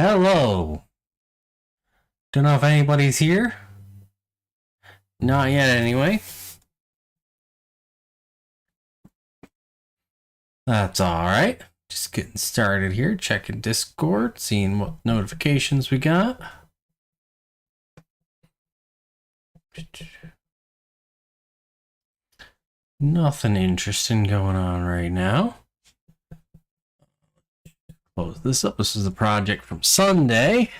Hello. Don't know if anybody's here. Not yet, anyway. That's alright. Just getting started here. Checking Discord, seeing what notifications we got. Nothing interesting going on right now. Close this up. This is the project from Sunday.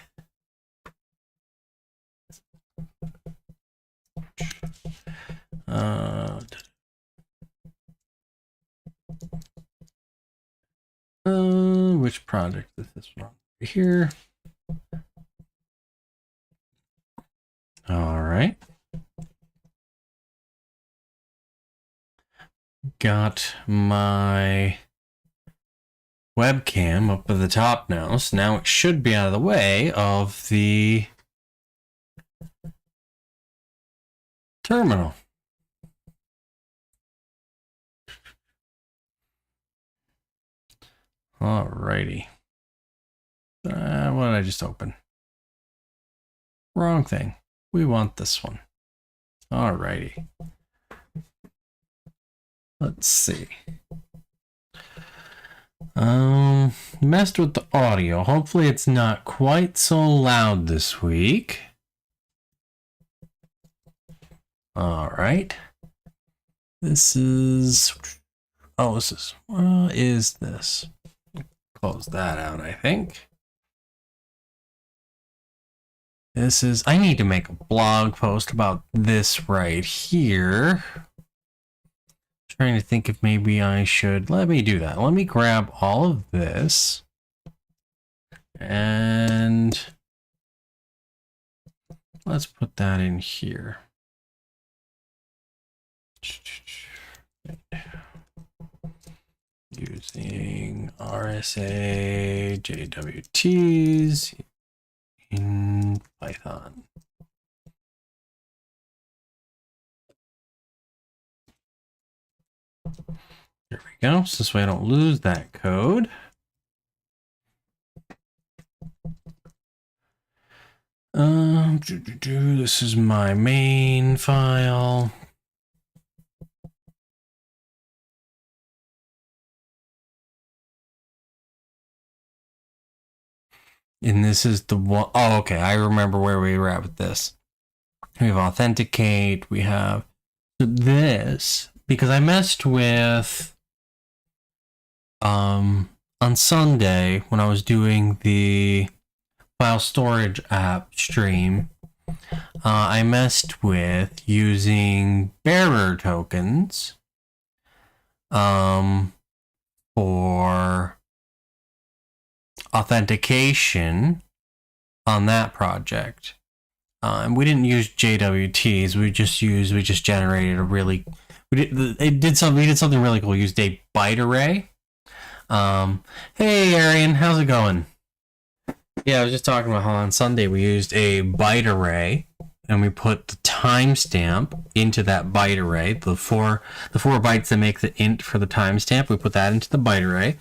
Which project is this one? Here. All right. Got my webcam up at the top now, so now it should be out of the way of the terminal. Alrighty. What did I just open? Wrong thing. We want this one. Alrighty. Let's see. Messed with the audio. Hopefully it's not quite so loud this week. Alright. This is... Oh, this is... What is this? Close that out, I think. This is... I need to make a blog post about this right here. Trying to think if maybe I should... Let me do that. Let me grab all of this. And... let's put that in here. Using RSA JWTs in Python. There we go. So this way I don't lose that code. This is my main file. And this is the one. Oh, okay. I remember where we were at with this. We have Authenticate. We have this, because I messed with on Sunday when I was doing the file storage app stream. I messed with using bearer tokens for authentication on that project. And we didn't use JWTs. We just generated a really... We did something really cool. We used a byte array. Hey, Arian, how's it going? Yeah, I was just talking about how on Sunday we used a byte array, and we put the timestamp into that byte array. The four bytes that make the int for the timestamp, we put that into the byte array,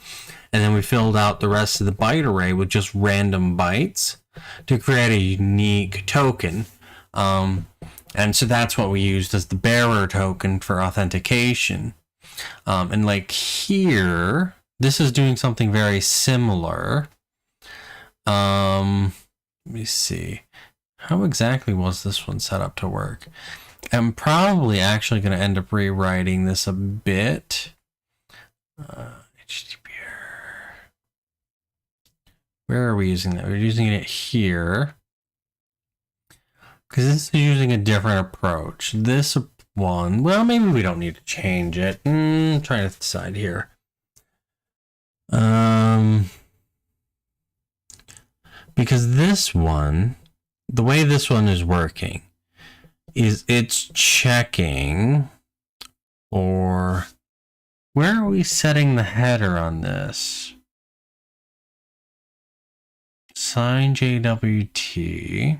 and then we filled out the rest of the byte array with just random bytes to create a unique token. And so that's what we used as the bearer token for authentication. And like here, this is doing something very similar. Let me see. How exactly was this one set up to work? I'm probably actually going to end up rewriting this a bit. HTTP. Where are we using that? We're using it here. Because this is using a different approach. This one, well, maybe we don't need to change it. I'm trying to decide here. Because this one, the way this one is working is it's checking, or where are we setting the header on this? Sign JWT.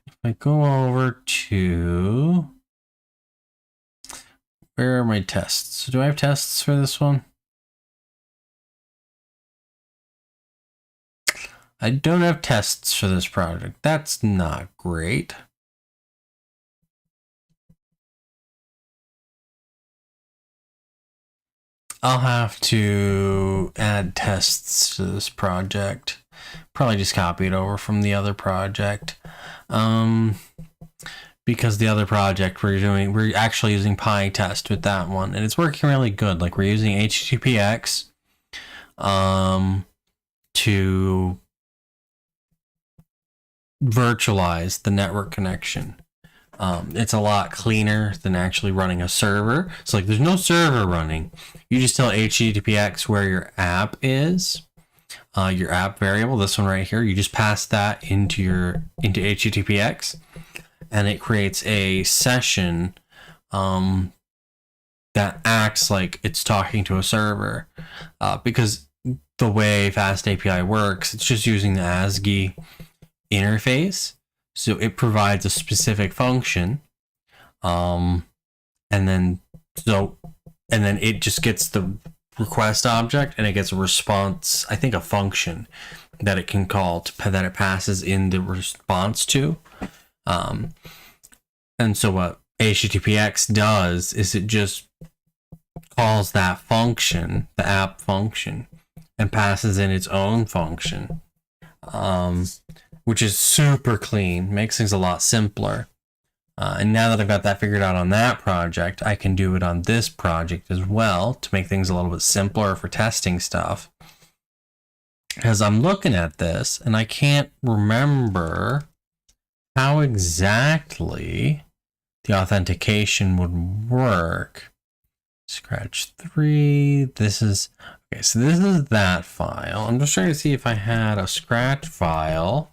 If I go over to, where are my tests? Do I have tests for this one? I don't have tests for this project. That's not great. I'll have to add tests to this project. Probably just copy it over from the other project. Because the other project we're actually using PyTest with that one, and it's working really good. Like, we're using HTTPX to virtualize the network connection. It's a lot cleaner than actually running a server. So, like, there's no server running. You just tell HTTPX where your app is, your app variable, this one right here. You just pass that into HTTPX, and it creates a session that acts like it's talking to a server. Because the way Fast API works, it's just using the ASCII interface. So it provides a specific function, and then it just gets the request object, and it gets a response, I think a function that it can call that it passes in the response to. And so what HTTPX does is it just calls that function, the app function, and passes in its own function. Which is super clean, makes things a lot simpler. And now that I've got that figured out on that project, I can do it on this project as well to make things a little bit simpler for testing stuff. As I'm looking at this, and I can't remember how exactly the authentication would work. Scratch 3, this is, okay, so this is that file. I'm just trying to see if I had a Scratch file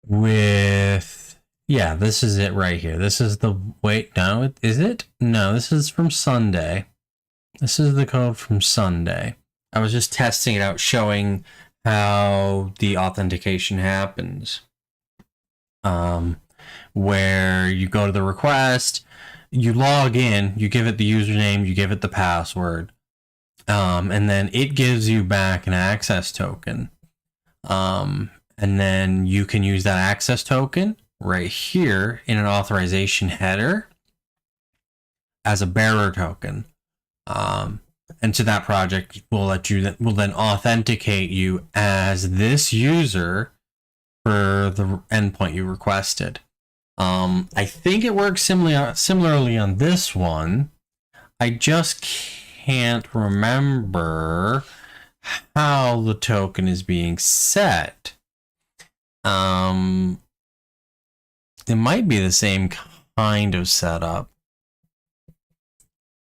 with, yeah, this is it right here. This is the, wait, no, is it? No, this is from Sunday. This is the code from Sunday. I was just testing it out, showing how the authentication happens. Where you go to the request, you log in, you give it the username, you give it the password, and then it gives you back an access token. And then you can use that access token right here in an authorization header as a bearer token. And to that project will then authenticate you as this user for the endpoint you requested. I think it works similarly on this one. I just can't remember how the token is being set. It might be the same kind of setup.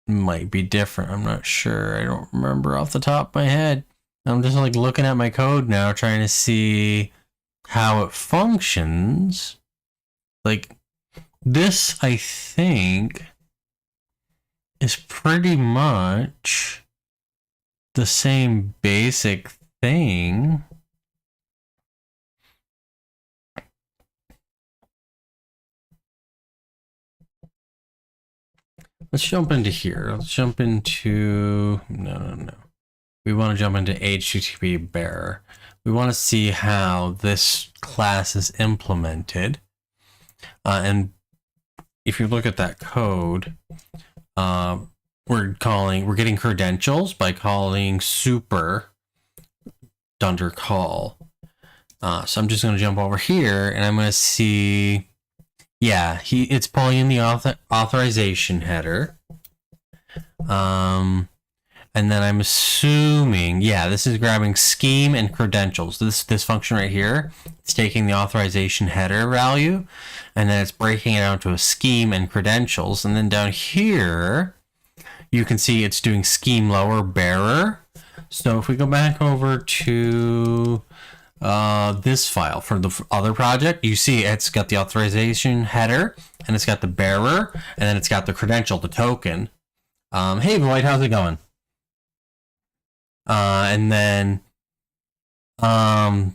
It might be different. I'm not sure. I don't remember off the top of my head. I'm just like looking at my code now, trying to see how it functions. Like, this, I think, is pretty much the same basic thing. Let's jump into here. Let's jump into, no. We want to jump into HTTP bearer. We want to see how this class is implemented. And if you look at that code, we're getting credentials by calling super under call. So I'm just going to jump over here and I'm going to see, yeah, it's pulling in the authorization header. And then I'm assuming, yeah, this is grabbing scheme and credentials. This function right here, it's taking the authorization header value, and then it's breaking it out to a scheme and credentials. And then down here, you can see it's doing scheme lower bearer. So if we go back over to this file for the other project, you see it's got the authorization header, and it's got the bearer, and then it's got the credential, the token. Hey, Void, how's it going? And then, so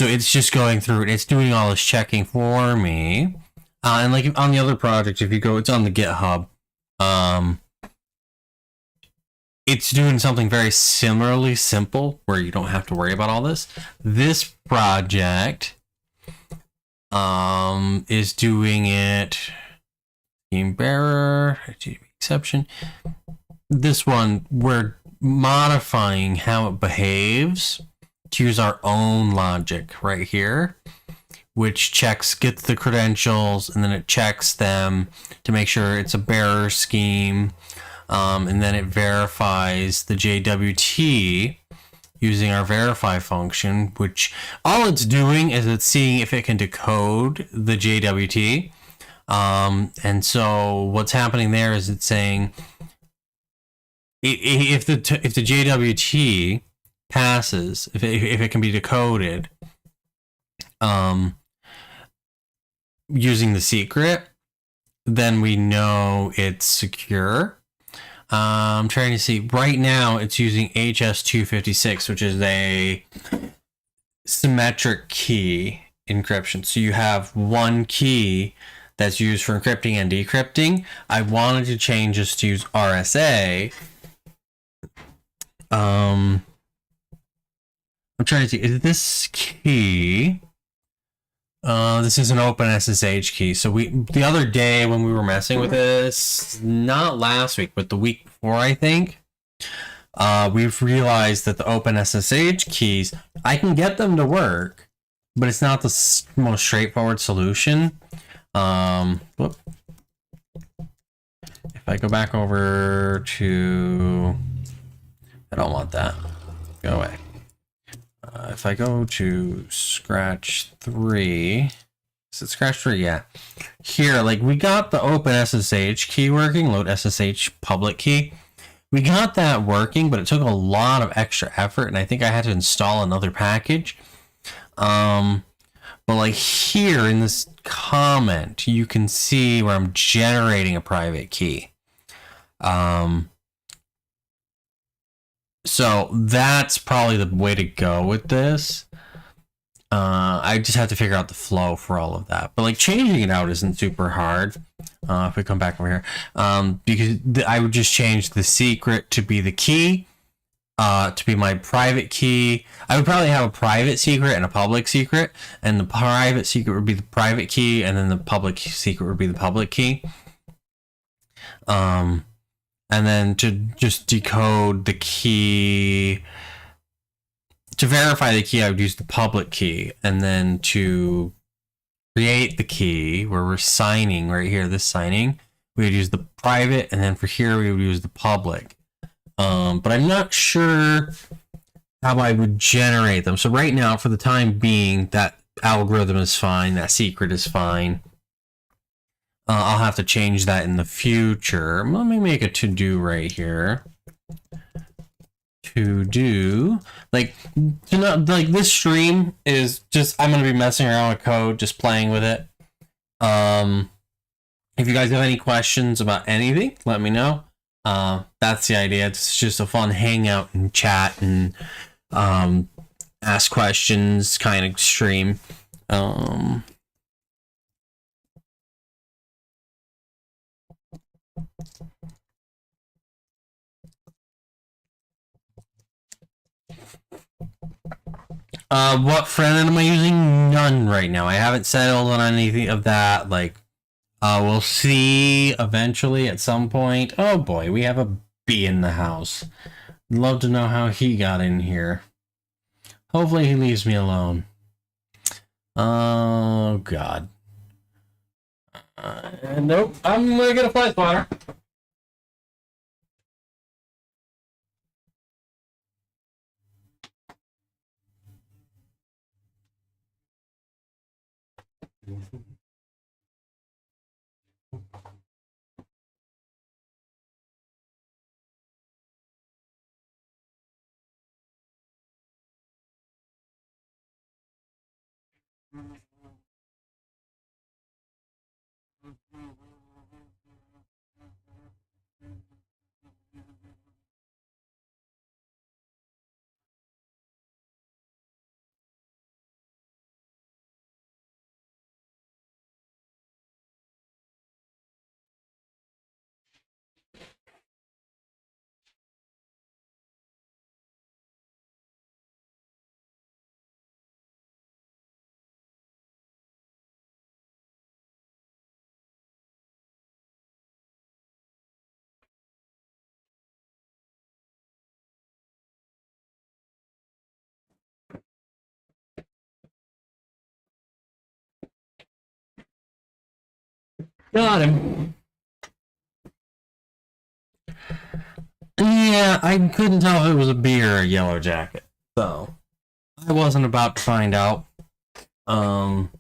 it's just going through it. It's doing all this checking for me. And like on the other project, if you go, it's on the GitHub. it's doing something very similarly simple where you don't have to worry about all this. This project is doing it theme bearer exception. This one, we're modifying how it behaves to use our own logic right here, which gets the credentials, and then it checks them to make sure it's a bearer scheme, and then it verifies the JWT using our verify function, which all it's doing is it's seeing if it can decode the JWT. And so what's happening there is it's saying if the JWT passes, if it can be decoded, using the secret, then we know it's secure. I'm trying to see. Right now, it's using HS256, which is a symmetric key encryption. So you have one key that's used for encrypting and decrypting. I wanted to change this to use RSA. I'm trying to see. Is this key? This is an open SSH key. So the other day when we were messing with this, not last week, but the week before, I think, we've realized that the open SSH keys, I can get them to work, but it's not the most straightforward solution. If I go back over to, I don't want that. Go away. If I go to Scratch 3, is it Scratch 3? Yeah. Here, like, we got the open SSH key working, load SSH public key. We got that working, but it took a lot of extra effort, and I think I had to install another package. But like here in this comment, you can see where I'm generating a private key. So that's probably the way to go with this. I just have to figure out the flow for all of that. But like changing it out isn't super hard. If we come back over here, because I would just change the secret to be the key, to be my private key. I would probably have a private secret and a public secret, and the private secret would be the private key, and then the public secret would be the public key. And then to just decode the key, to verify the key, I would use the public key. And then to create the key, where we're signing right here, this signing, we would use the private, and then for here, we would use the public. But I'm not sure how I would generate them. So right now, for the time being, that algorithm is fine, that secret is fine. I'll have to change that in the future. Let me make a to-do right here. To-do. Like this stream is just, I'm going to be messing around with code, just playing with it. If you guys have any questions about anything, let me know. That's the idea. It's just a fun hangout and chat and ask questions kind of stream. What friend am I using? None right now. I haven't settled on anything of that. Like, we'll see eventually at some point. Oh boy, we have a bee in the house. Love to know how he got in here. Hopefully he leaves me alone. Oh god. Nope. I'm gonna get a fly swatter. Got him. Yeah, I couldn't tell if it was a bee or a yellow jacket, so I wasn't about to find out. And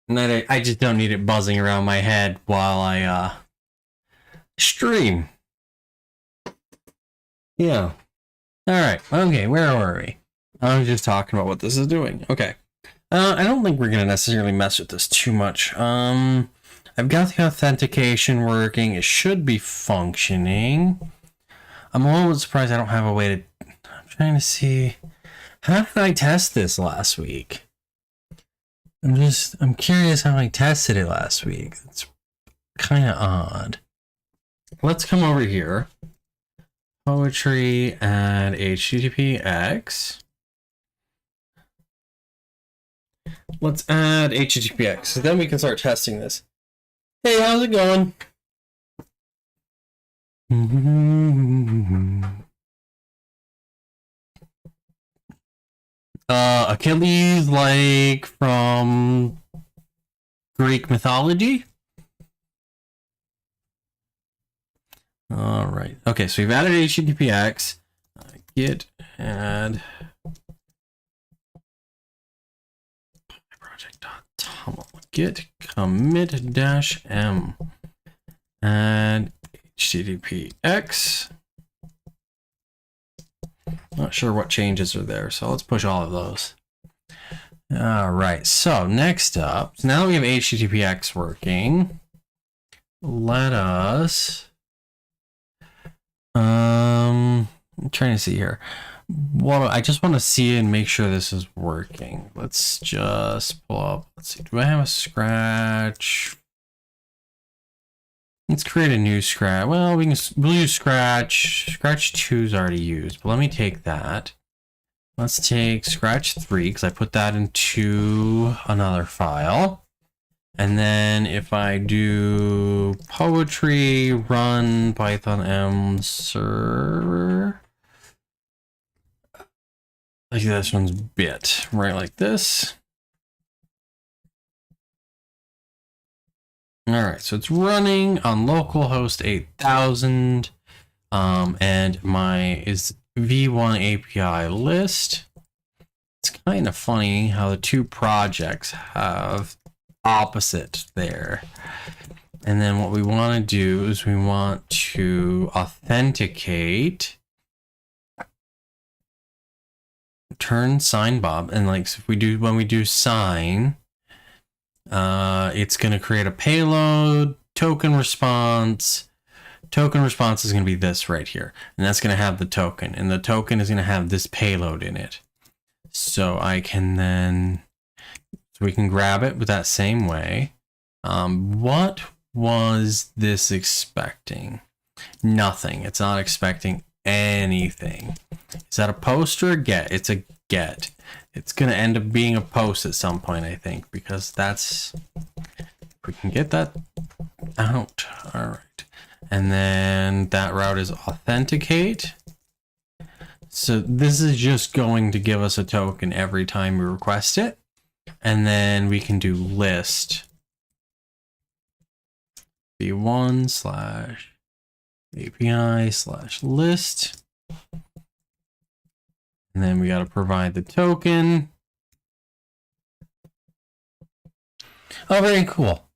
I just don't need it buzzing around my head while I stream. Yeah. Alright, okay, where were we? I was just talking about what this is doing. Okay. I don't think we're going to necessarily mess with this too much. I've got the authentication working. It should be functioning. I'm a little bit surprised I don't have a way to... I'm trying to see... How did I test this last week? I'm curious how I tested it last week. It's kind of odd. Let's come over here. Poetry and HTTPX. Let's add HTTPX, so then we can start testing this. Hey, how's it going? Achilles, like from Greek mythology? All right. Okay, so we've added HTTPX. Git add project.toml git commit -m and HTTPX. Not sure what changes are there, so let's push all of those. All right, so next up, so now that we have HTTPX working, let us I'm trying to see here. Well, I just want to see and make sure this is working. Let's just pull up. Let's see. Do I have a scratch? Let's create a new scratch. Well, we'll use scratch. Scratch 2 is already used, but let me take that. Let's take scratch 3 because I put that into another file. And then if I do poetry run Python m server, like this one's bit, right, like this. All right, so it's running on localhost 8000, and my is v1 API list. It's kind of funny how the two projects have opposite there. And then what we want to do is we want to authenticate, turn sign Bob, and like so if we do when we do sign, it's going to create a payload token response. Token response is going to be this right here, and that's going to have the token, and the token is going to have this payload in it. So I can then we can grab it with that same way. What was this expecting? Nothing. It's not expecting anything. Is that a post or a get? It's a get. It's going to end up being a post at some point, I think, because that's... We can get that out. All right. And then that route is authenticate. So this is just going to give us a token every time we request it. And then we can do list v1/API/list. And then we got to provide the token. Oh, very cool.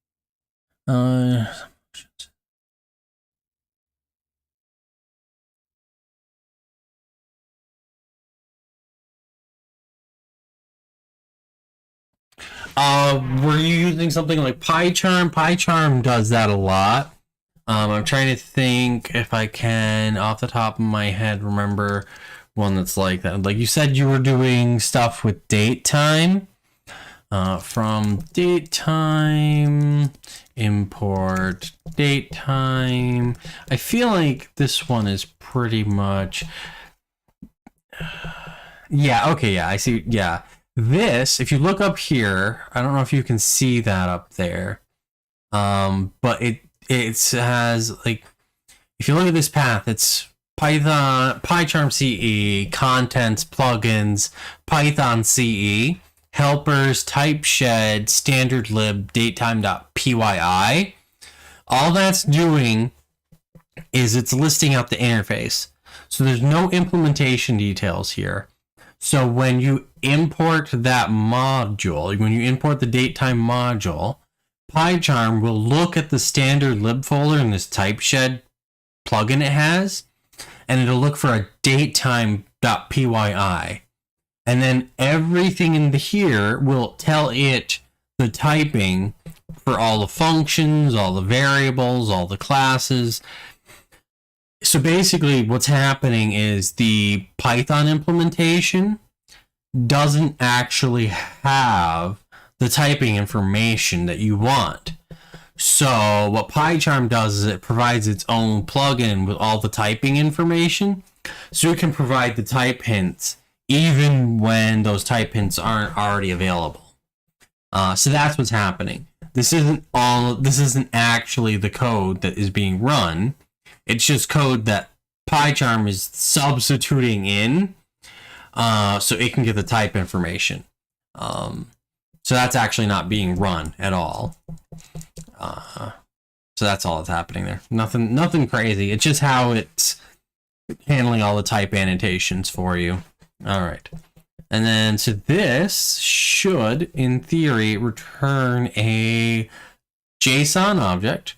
Were you using something like PyCharm? PyCharm does that a lot. I'm trying to think if I can, off the top of my head, remember one that's like that. Like you said, you were doing stuff with datetime. From datetime, import datetime. I feel like this one is pretty much... Yeah, okay, yeah, I see, yeah. This, if you look up here, I don't know if you can see that up there, but it has, like, if you look at this path, it's Python, PyCharm CE, contents, plugins, Python CE, helpers, type shed, standard lib, datetime.pyi. All that's doing is it's listing out the interface. So there's no implementation details here. So when you import that module, when you import the datetime module, PyCharm will look at the standard lib folder in this type shed plugin it has, and it'll look for a datetime.pyi. And then everything in here will tell it the typing for all the functions, all the variables, all the classes. So basically what's happening is the Python implementation doesn't actually have the typing information that you want. So what PyCharm does is it provides its own plugin with all the typing information, so it can provide the type hints even when those type hints aren't already available. So that's what's happening. This isn't actually the code that is being run. It's just code that PyCharm is substituting in so it can get the type information. So that's actually not being run at all. So that's all that's happening there. Nothing crazy. It's just how it's handling all the type annotations for you. All right. And then, so this should, in theory, return a JSON object.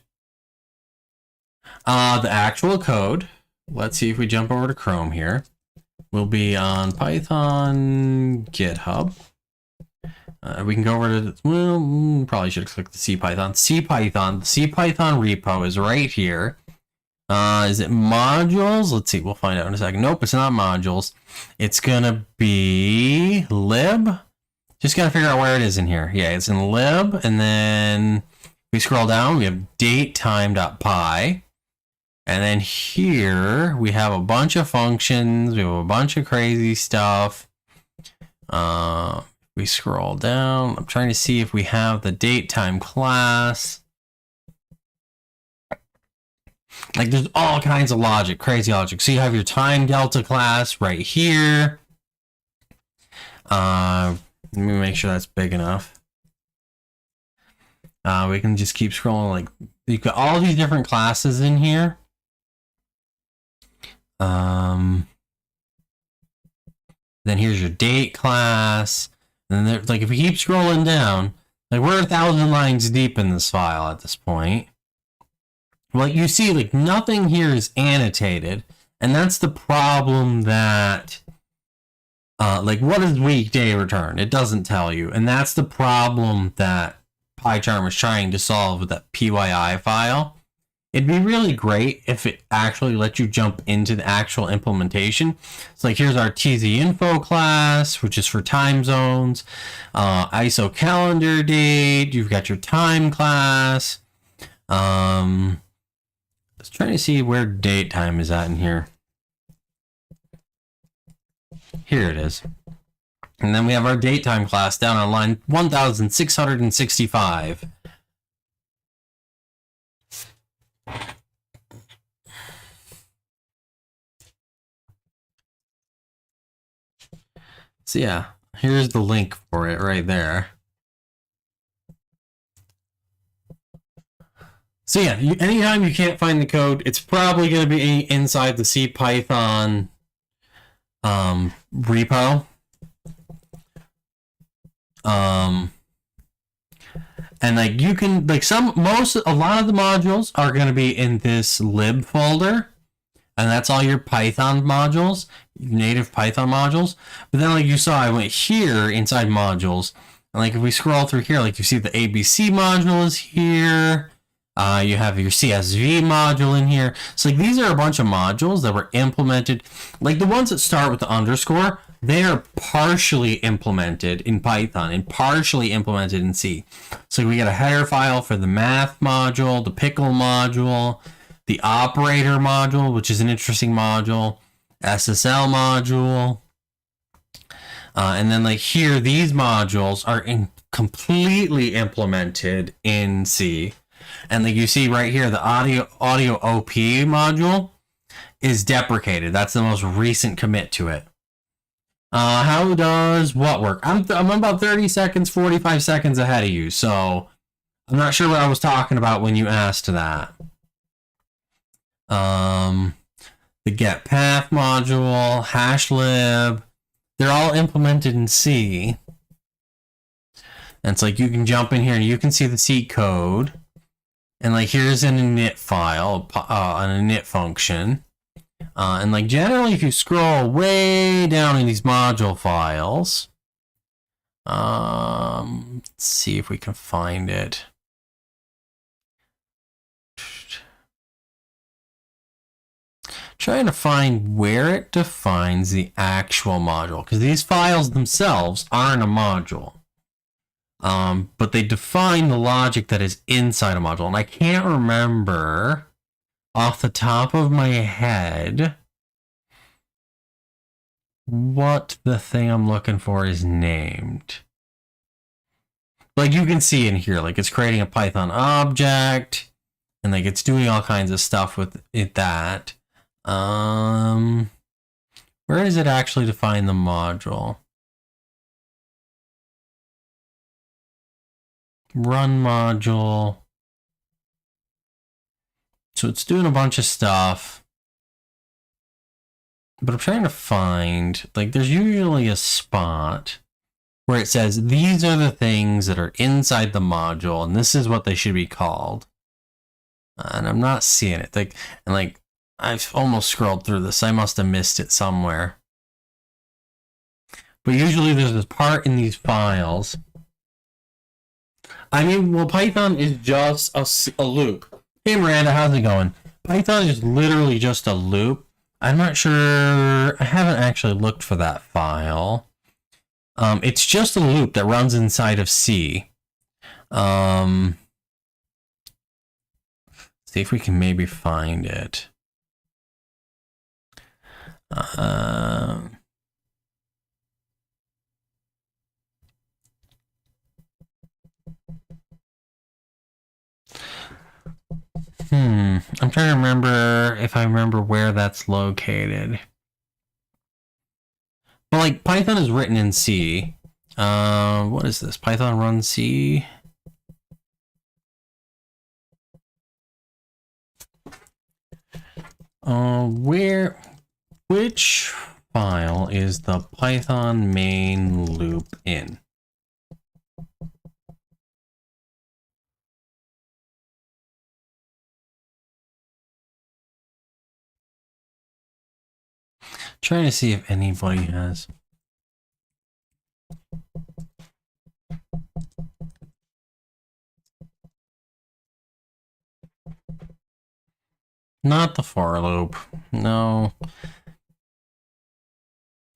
The actual code, let's see if we jump over to Chrome here, will be on Python GitHub. We can go over to, well, probably should have clicked the CPython. The CPython repo is right here. Is it modules? Let's see, we'll find out in a second. Nope, it's not modules. It's gonna be lib. Just gotta figure out where it is in here. Yeah, it's in lib, and then we scroll down, we have datetime.py. And then here we have a bunch of functions, we have a bunch of crazy stuff. We scroll down. I'm trying to see if we have the datetime class. Like, there's all kinds of logic, crazy logic. So you have your time delta class right here. Let me make sure that's big enough. We can just keep scrolling. Like, you've got all these different classes in here. Then here's your date class. And there, like, if we keep scrolling down, like, we're 1,000 lines deep in this file at this point. Well, you see, like, nothing here is annotated, and that's the problem that, like, what does weekday return? It doesn't tell you, and that's the problem that PyCharm is trying to solve with that PYI file. It'd be really great if it actually let you jump into the actual implementation. So, like, here's our TZ info class, which is for time zones, ISO calendar date. You've got your time class. Let's try to see where date time is at in here. Here it is. And then we have our date time class down on line 1665. So yeah, here's the link for it right there. So yeah, anytime you can't find the code, it's probably going to be inside the CPython repo. And like, you can, like, a lot of the modules are going to be in this lib folder, and that's all your Python modules, native Python modules. But then, like you saw, I went here inside modules, and like, if we scroll through here, like, you see the ABC module is here. You have your CSV module in here. So, like, these are a bunch of modules that were implemented. Like, the ones that start with the underscore, they are partially implemented in Python and partially implemented in C. So we got a header file for the math module, the pickle module, the operator module, which is an interesting module, SSL module. And then, like, here, these modules are completely implemented in C. And like you see right here, the audio OP module is deprecated. That's the most recent commit to it. How does what work? I'm about 30 seconds, 45 seconds ahead of you, so I'm not sure what I was talking about when you asked that. The get path module, hashlib, they're all implemented in C. And it's like you can jump in here and you can see the C code. And like here's an init file, an init function. And like generally if you scroll way down in these module files, let's see if we can find it. Trying to find where it defines the actual module, because these files themselves aren't a module. But they define the logic that is inside a module, and I can't remember off the top of my head what the thing I'm looking for is named. Like you can see in here, like it's creating a Python object, and like it's doing all kinds of stuff with it that. Where does it actually define the module? Run module. So it's doing a bunch of stuff. But I'm trying to find, like, there's usually a spot where it says these are the things that are inside the module, and this is what they should be called. And I'm not seeing it. Like, I've almost scrolled through this. I must have missed it somewhere. But usually there's this part in these files. I mean, well, Python is just a loop. Hey, Miranda, how's it going? Python is literally just a loop. I'm not sure. I haven't actually looked for that file. It's just a loop that runs inside of C. See if we can maybe find it. I'm trying to remember if I remember where that's located. But like Python is written in C. What is this? Python run C. Which file is the Python main loop in? Trying to see if anybody has. Not the for loop. No.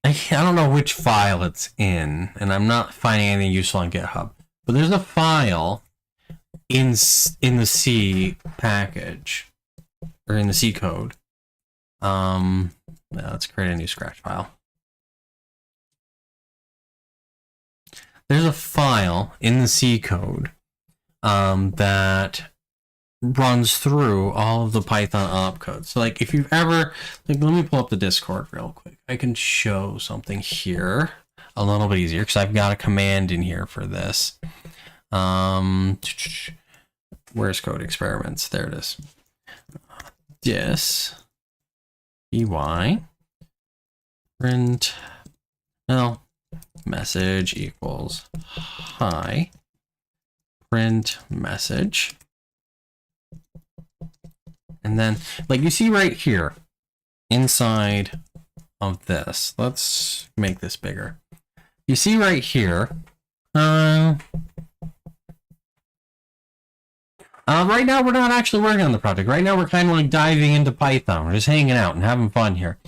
I don't know which file it's in, and I'm not finding anything useful on GitHub. But there's a file in the C package, or in the C code. Let's create a new Scratch file. There's a file in the C code that runs through all of the Python opcodes. So like if you've ever, like let me pull up the Discord real quick. I can show something here a little bit easier because I've got a command in here for this. Where's code experiments? There it is. Dis ey print message equals hi print message. And then, like you see right here, inside of this, let's make this bigger. You see right here, right now we're not actually working on the project. Right now we're kind of like diving into Python. We're just hanging out and having fun here.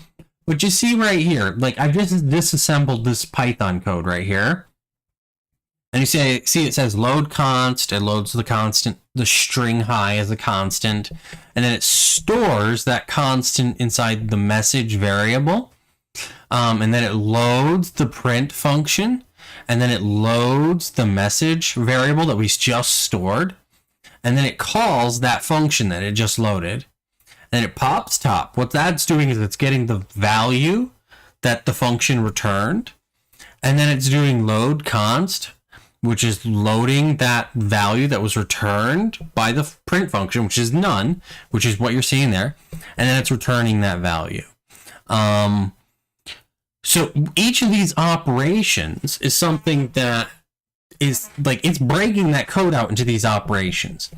But you see right here, like I've just disassembled this Python code right here. And you see it says load const, it loads the constant, the string hi as a constant, and then it stores that constant inside the message variable. And then it loads the print function, and then it loads the message variable that we just stored. And then it calls that function that it just loaded. And it pops top. What that's doing is it's getting the value that the function returned. And then it's doing load const, which is loading that value that was returned by the print function, which is none, which is what you're seeing there. And then it's returning that value. So each of these operations is something that is like, it's breaking that code out into these operations.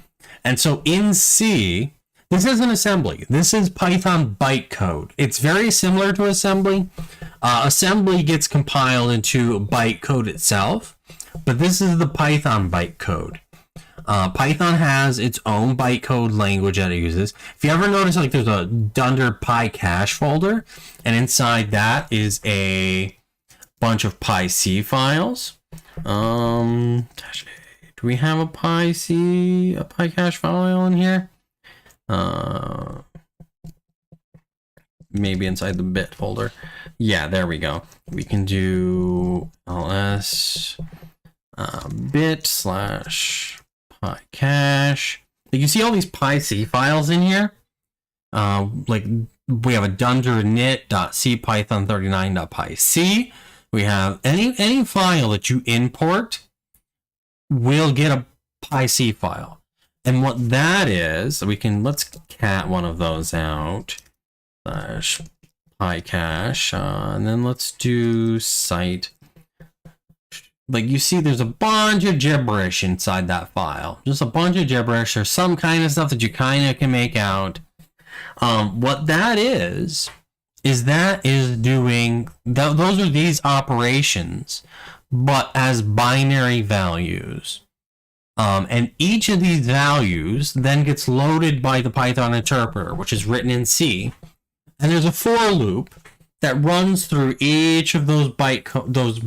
And so in C, this is an assembly. This is Python bytecode. It's very similar to assembly. Assembly gets compiled into bytecode itself, but this is the Python bytecode. Python has its own bytecode language that it uses. If you ever notice, like, there's a under PyCache folder, and inside that is a bunch of PyC files. Do we have a PyCache file in here? Maybe inside the bit folder. Yeah, there we go. We can do ls bit / PyCache. You see all these PyC files in here. Like, we have a dunder init.cpython39.pyc. We have any file that you import will get a PyC file. And what that is, let's cat one of those out. /PyCache, and then let's do site. Like, you see there's a bunch of gibberish inside that file. Just a bunch of gibberish. There's some kind of stuff that you kind of can make out. What that is doing, those are these operations, but as binary values. And each of these values then gets loaded by the Python interpreter, which is written in C. And there's a for loop that runs through each of those those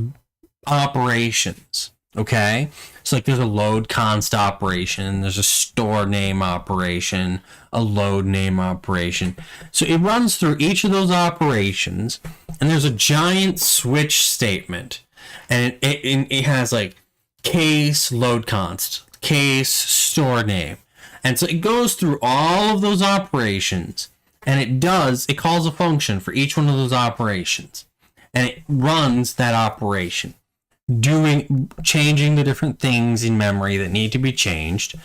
operations. Okay? So, like, there's a load const operation, there's a store name operation, a load name operation. So it runs through each of those operations, and there's a giant switch statement. And it has, like, case load const, case store name. And so it goes through all of those operations, and it calls a function for each one of those operations, and it runs that operation, changing the different things in memory that need to be changed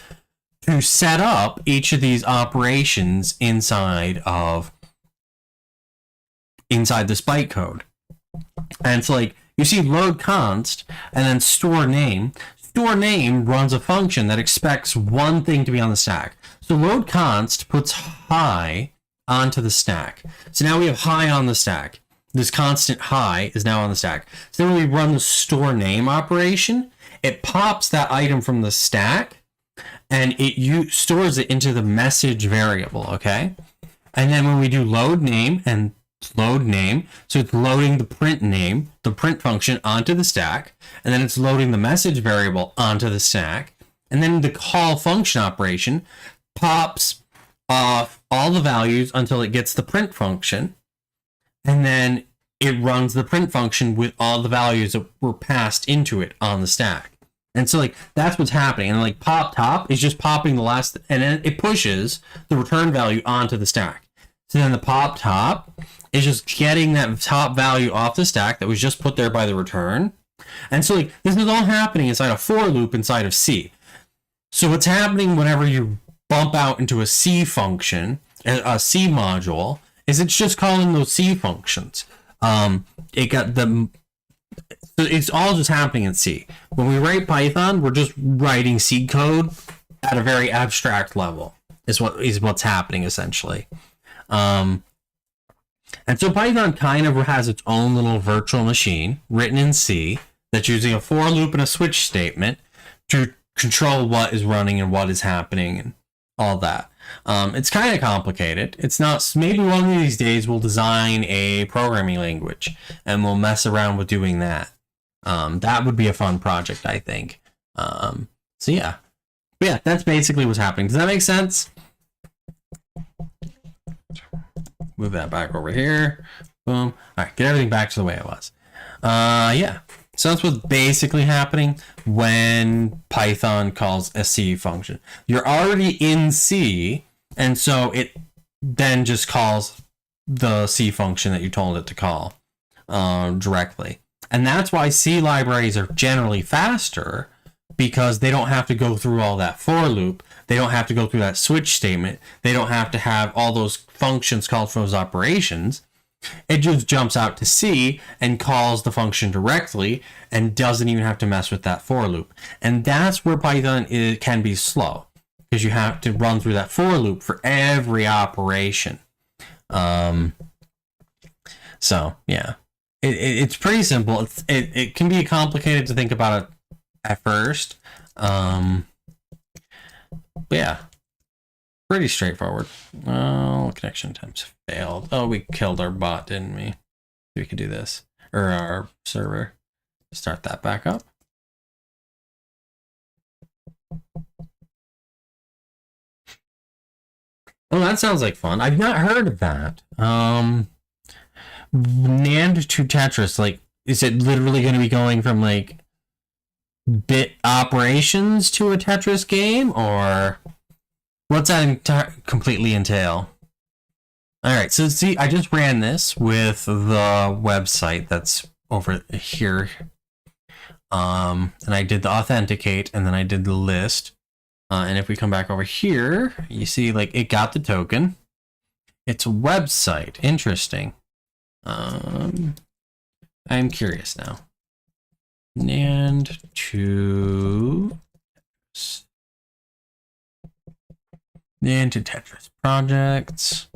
to set up each of these operations inside this bytecode. And it's like, you see load const and then store name. Store name runs a function that expects one thing to be on the stack. So load const puts high onto the stack. So now we have high on the stack. This constant high is now on the stack. So then when we run the store name operation, it pops that item from the stack and it stores it into the message variable, okay? And then when we do load name, so it's loading the print function onto the stack, and then it's loading the message variable onto the stack, and then the call function operation pops off all the values until it gets the print function, and then it runs the print function with all the values that were passed into it on the stack. And so, like, that's what's happening. And, like, pop top is just popping the last, and then it pushes the return value onto the stack. So then the pop top is just getting that top value off the stack that was just put there by the return. And so, like, this is all happening inside a for loop inside of C. So what's happening whenever you bump out into a C function, a C module, is it's just calling those C functions. It's all just happening in C. When we write Python, we're just writing C code at a very abstract level. Is what's happening essentially. And so Python kind of has its own little virtual machine written in C that's using a for loop and a switch statement to control what is running and what is happening and all that. It's kind of complicated. It's not. Maybe one of these days we'll design a programming language and we'll mess around with doing that. That would be a fun project, I think. So yeah. But yeah, that's basically what's happening. Does that make sense? Move that back over here. Boom. All right, get everything back to the way it was. Yeah. So that's what's basically happening when Python calls a C function. You're already in C, and so it then just calls the C function that you told it to call. directly. And that's why C libraries are generally faster, because they don't have to go through all that for loop. They don't have to go through that switch statement. They don't have to have all those functions called for those operations. It just jumps out to C and calls the function directly and doesn't even have to mess with that for loop. And that's where Python can be slow, because you have to run through that for loop for every operation. So yeah, it's pretty simple. It can be complicated to think about it at first. But yeah, pretty straightforward. Oh, connection attempts failed. Oh, we killed our bot, didn't we? We could do this, or our server. Start that back up. Oh, that sounds like fun. I've not heard of that. NAND to Tetris, like, is it literally going to be going from like bit operations to a Tetris game, or what's that completely entail? All right, so see, I just ran this with the website that's over here, and I did the authenticate, and then I did the list. And if we come back over here, you see, like, it got the token. It's a website. Interesting. I'm curious now. NAND to Tetris projects.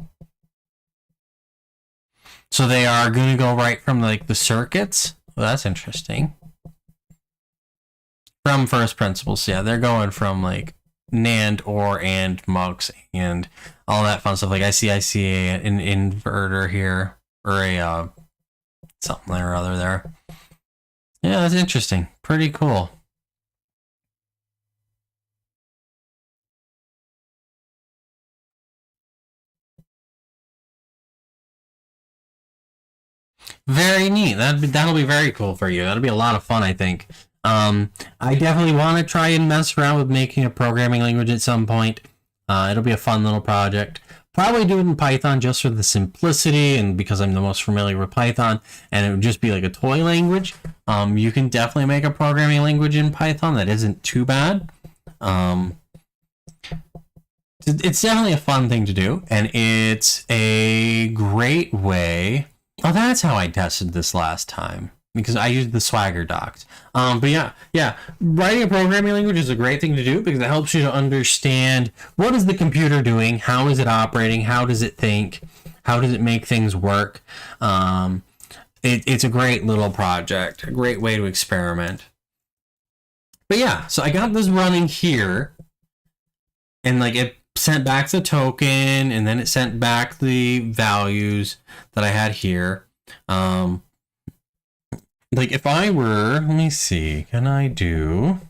So they are going to go right from like the circuits. Well, that's interesting. From first principles, yeah, they're going from like NAND, OR, and MUX, and all that fun stuff. Like I see an inverter here, or a something or other there. Yeah, that's interesting. Pretty cool. Very neat. That'll be very cool for you. That'll be a lot of fun, I think. I definitely want to try and mess around with making a programming language at some point. It'll be a fun little project. Probably do it in Python just for the simplicity and because I'm the most familiar with Python, and it would just be like a toy language. You can definitely make a programming language in Python that isn't too bad. It's definitely a fun thing to do, and it's a great way. Oh, that's how I tested this last time, because I used the Swagger docs. But yeah, writing a programming language is a great thing to do because it helps you to understand what is the computer doing, how is it operating, how does it think, how does it make things work. It's a great little project, a great way to experiment. But yeah, so I got this running here, and like it sent back the token, and then it sent back the values that I had here. Like if I were, let me see, can I do?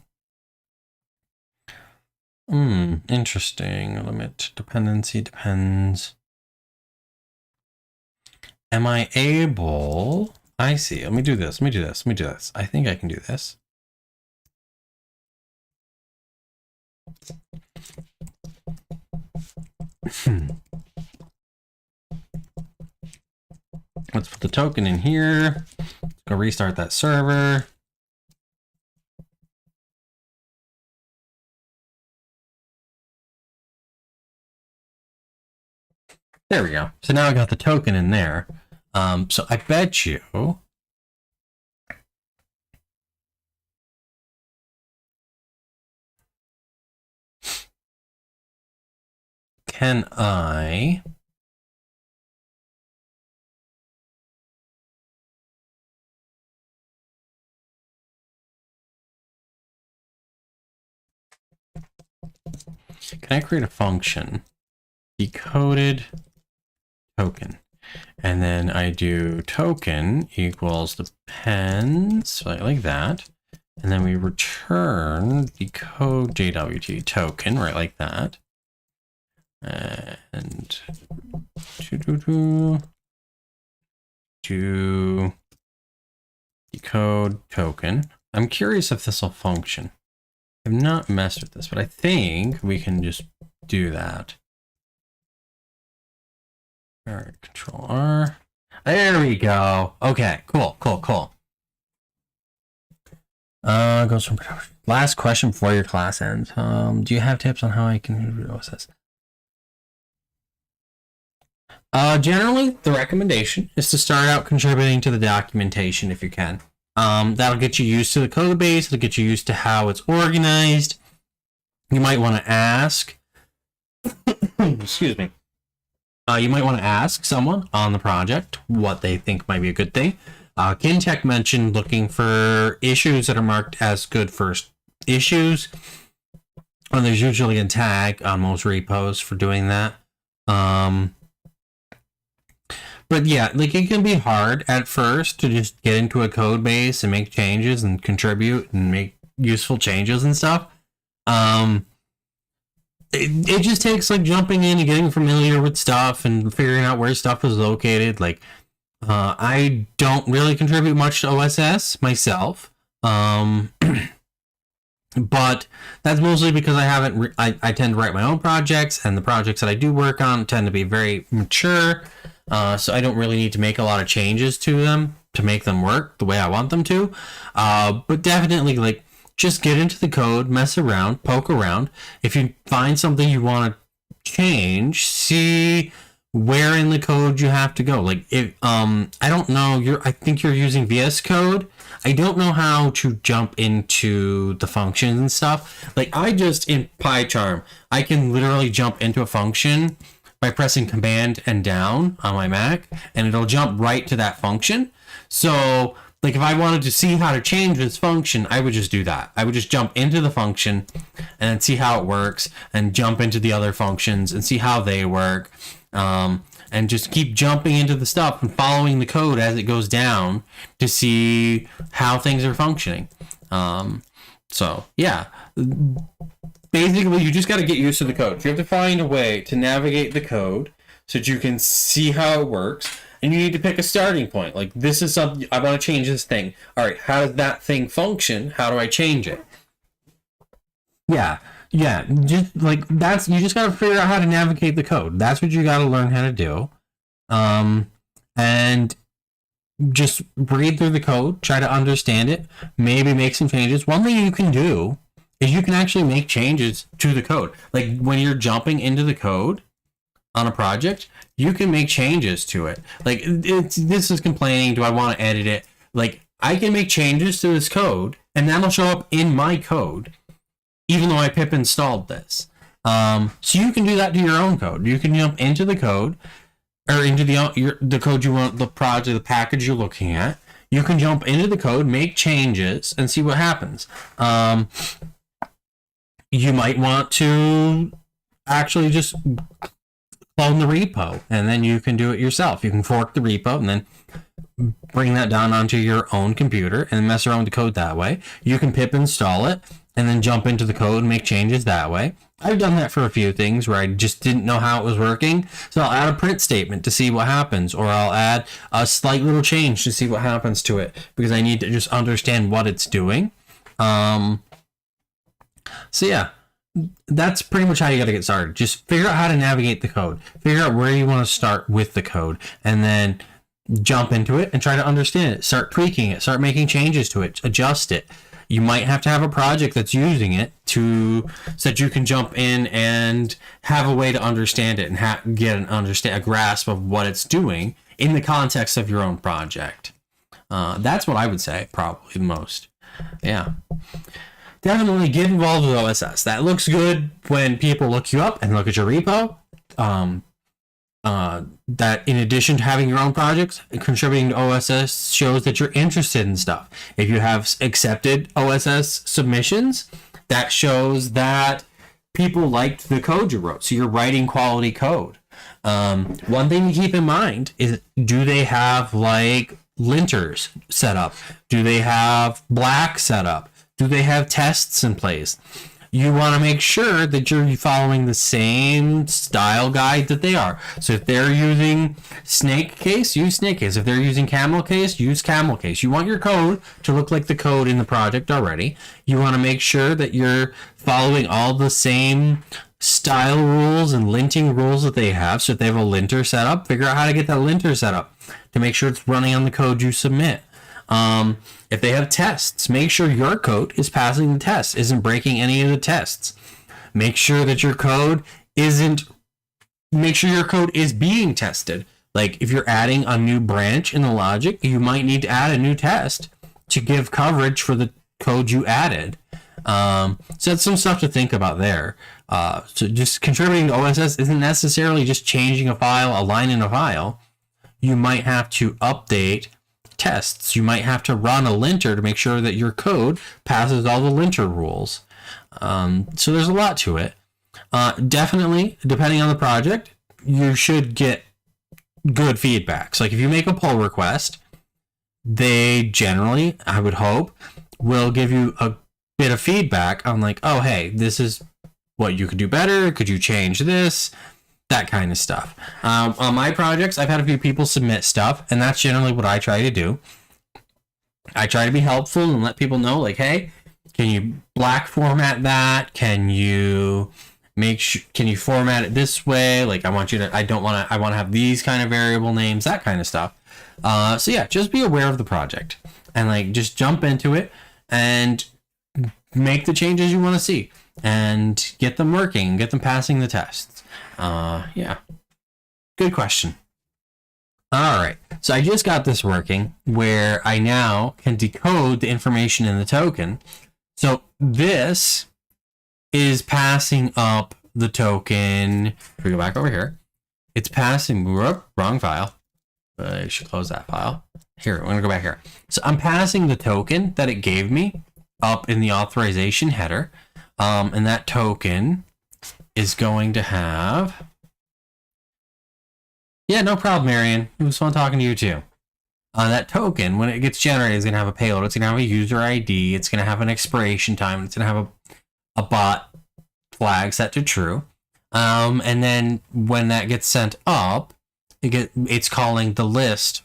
Interesting. Limit dependency depends. Am I able? I see. Let me do this. I think I can do this. Let's put the token in here. Let's go restart that server. There we go. So now I got the token in there. So I bet you can I create a function, decoded token, and then I do token equals depends, like that, and then we return decode JWT token, right, like that, and to decode token. I'm curious if this will function. I've not messed with this, but I think we can just do that. All right, Control R. There we go. Okay, cool. Goes from production. Last question before your class ends. Do you have tips on how I can OSS? Generally, the recommendation is to start out contributing to the documentation if you can. That'll get you used to the code base. It'll get you used to how it's organized. You might want to ask. Excuse me. You might want to ask someone on the project what they think might be a good thing. Kintech mentioned looking for issues that are marked as good first issues. And there's usually a tag on most repos for doing that. But yeah, like it can be hard at first to just get into a code base and make changes and contribute and make useful changes and stuff. It just takes like jumping in and getting familiar with stuff and figuring out where stuff is located. Like, I don't really contribute much to OSS myself. But that's mostly because I haven't, I tend to write my own projects, and the projects that I do work on tend to be very mature. So I don't really need to make a lot of changes to them to make them work the way I want them to. But definitely, like, just get into the code, mess around, poke around. If you find something you want to change, see where in the code you have to go. Like, if I don't know, I think you're using VS Code. I don't know how to jump into the functions and stuff. Like, in PyCharm, I can literally jump into a function by pressing Command and down on my Mac, and it'll jump right to that function. So, like, if I wanted to see how to change this function, I would just do that. I would just jump into the function and then see how it works, and jump into the other functions and see how they work. And just keep jumping into the stuff and following the code as it goes down to see how things are functioning. So, yeah. Basically, you just got to get used to the code. You have to find a way to navigate the code so that you can see how it works. And you need to pick a starting point. Like, this is something, I want to change this thing. All right, how does that thing function? How do I change it? Yeah, just like you just got to figure out how to navigate the code. That's what you got to learn how to do. And just read through the code, try to understand it, maybe make some changes. One thing you can do is you can actually make changes to the code. Like, when you're jumping into the code on a project, you can make changes to it. Like, this is complaining, do I want to edit it? Like, I can make changes to this code, and that'll show up in my code, even though I pip installed this. So you can do that to your own code. You can jump into the code, or into the code you want, the project, the package you're looking at. You can jump into the code, make changes, and see what happens. You might want to actually just clone the repo, and then you can do it yourself. You can fork the repo and then bring that down onto your own computer and mess around with the code that way. You can pip install it and then jump into the code and make changes that way. I've done that for a few things where I just didn't know how it was working. So I'll add a print statement to see what happens, or I'll add a slight little change to see what happens to it, because I need to just understand what it's doing. So yeah, that's pretty much how you got to get started. Just figure out how to navigate the code. Figure out where you want to start with the code, and then jump into it and try to understand it. Start tweaking it. Start making changes to it. Adjust it. You might have to have a project that's using it so that you can jump in and have a way to understand it and get a grasp of what it's doing in the context of your own project. That's what I would say, probably the most. Yeah. Definitely get involved with OSS. That looks good when people look you up and look at your repo. That in addition to having your own projects, contributing to OSS shows that you're interested in stuff. If you have accepted OSS submissions, that shows that people liked the code you wrote. So you're writing quality code. One thing to keep in mind is, do they have like linters set up? Do they have black set up? Do they have tests in place? You want to make sure that you're following the same style guide that they are. So if they're using snake case, use snake case. If they're using camel case, use camel case. You want your code to look like the code in the project already. You want to make sure that you're following all the same style rules and linting rules that they have. So if they have a linter set up, figure out how to get that linter set up to make sure it's running on the code you submit. If they have tests, make sure your code is passing the test, isn't breaking any of the tests. Make sure that your code is being tested. Like if you're adding a new branch in the logic, you might need to add a new test to give coverage for the code you added. So that's some stuff to think about there. So just contributing to OSS isn't necessarily just changing a file, a line in a file. You might have to update tests. You might have to run a linter to make sure that your code passes all the linter rules. So there's a lot to it. Definitely, depending on the project, you should get good feedback. So like if you make a pull request, they generally, I would hope, will give you a bit of feedback on like, oh, hey, this is what you could do better. Could you change this? That kind of stuff. On my projects, I've had a few people submit stuff, and that's generally what I try to do. I try to be helpful and let people know, like, hey, can you black format that? Can you can you format it this way? Like, I want to have these kind of variable names, that kind of stuff. So yeah, just be aware of the project and like just jump into it and make the changes you want to see and get them working, get them passing the tests. Yeah, good question. All right, so I just got this working where I now can decode the information in the token. So this is passing up the token. If we go back over here, it's passing, wrong file. I should close that file. Here, I'm gonna go back here. So I'm passing the token that it gave me up in the authorization header. And that token is going to have... Yeah, no problem, Marion. It was fun talking to you too. That token, when it gets generated, is going to have a payload. It's going to have a user ID. It's going to have an expiration time. It's going to have a bot flag set to true. And then when that gets sent up, it's calling the list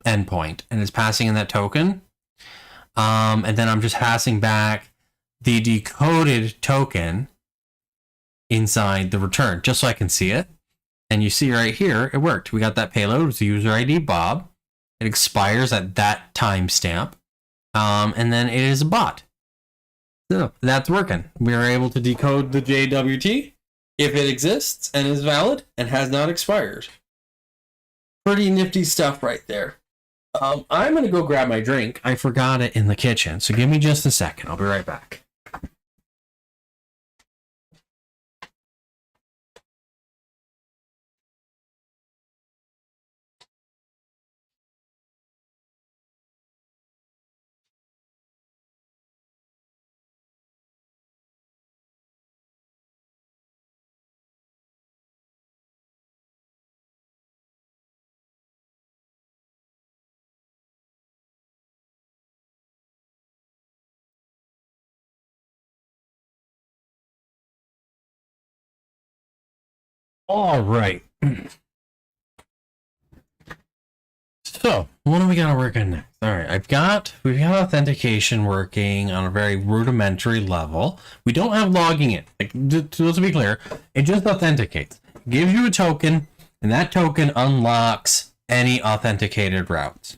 endpoint and it's passing in that token. And then I'm just passing back the decoded token inside the return just so I can see it. And you see right here, it worked. We got that payload with the user ID Bob. It expires at that timestamp. And then it is a bot. So that's working. We are able to decode the JWT if it exists and is valid and has not expired. Pretty nifty stuff right there. I'm going to go grab my drink. I forgot it in the kitchen. So give me just a second. I'll be right back. All right. So, what do we got to work on next? All right, we've got authentication working on a very rudimentary level. We don't have logging in. Like, let's be clear, it just authenticates. It gives you a token, and that token unlocks any authenticated routes.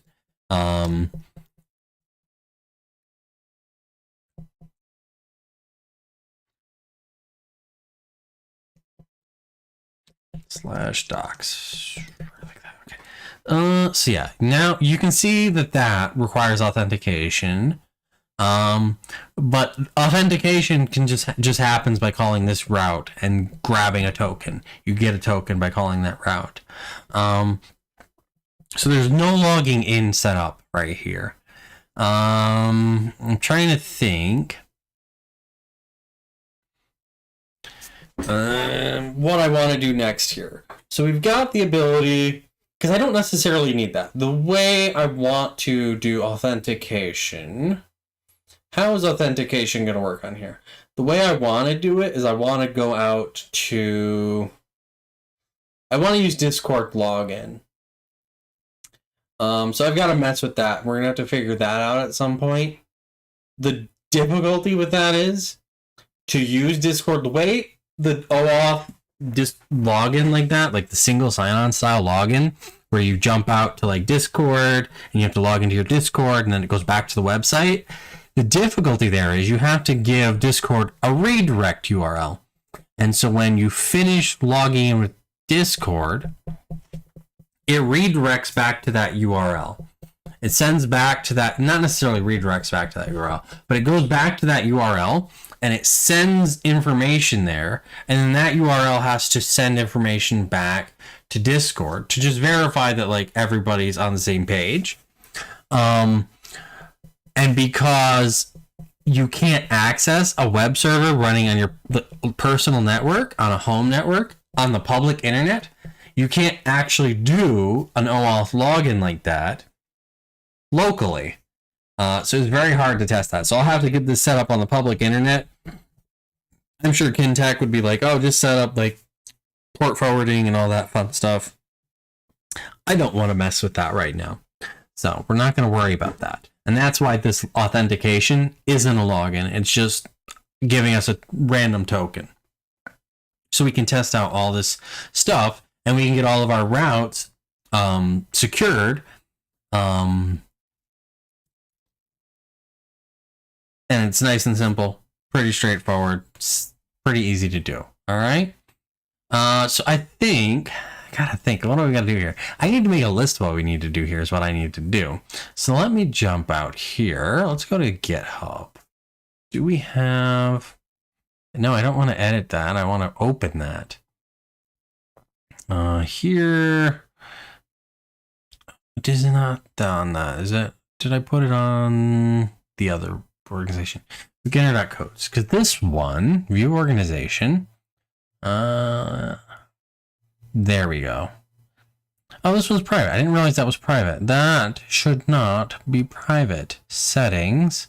/docs. Like that. Okay. So yeah, now you can see that requires authentication. But authentication can just happens by calling this route and grabbing a token. You get a token by calling that route. So there's no logging in set up right here. I'm trying to think. What I want to do next here. So we've got the ability, because I don't necessarily need that. The way I want to do authentication, how is authentication going to work on here? The way I want to do it is I want to go out to, I want to use Discord login. So I've got to mess with that. We're going to have to figure that out at some point. The difficulty with that is to use Discord. The way the OAuth just login like that, like the single sign-on style login, where you jump out to like Discord and you have to log into your Discord and then it goes back to the website. The difficulty there is you have to give Discord a redirect URL. And so when you finish logging in with Discord, it redirects back to that URL. It sends back to that, not necessarily redirects back to that URL, but it goes back to that URL and it sends information there. And then that URL has to send information back to Discord to just verify that like everybody's on the same page. And because you can't access a web server running on your personal network, on a home network, on the public internet, you can't actually do an OAuth login like that locally. So it's very hard to test that. So I'll have to get this set up on the public internet. I'm sure Kintech would be like, oh, just set up like port forwarding and all that fun stuff. I don't want to mess with that right now. So we're not going to worry about that. And that's why this authentication isn't a login. It's just giving us a random token. So we can test out all this stuff and we can get all of our routes secured. And it's nice and simple, pretty straightforward, it's pretty easy to do. All right. So I think, what do we got to do here? I need to make a list of what we need to do here is what I need to do. So let me jump out here. Let's go to GitHub. Do we have, no, I don't want to edit that. I want to open that. Here, it is not on that, is it? Did I put it on the other organization? Beginner.codes, because this one, view organization, there we go. Oh, this was private. I didn't realize that was private. That should not be private. Settings.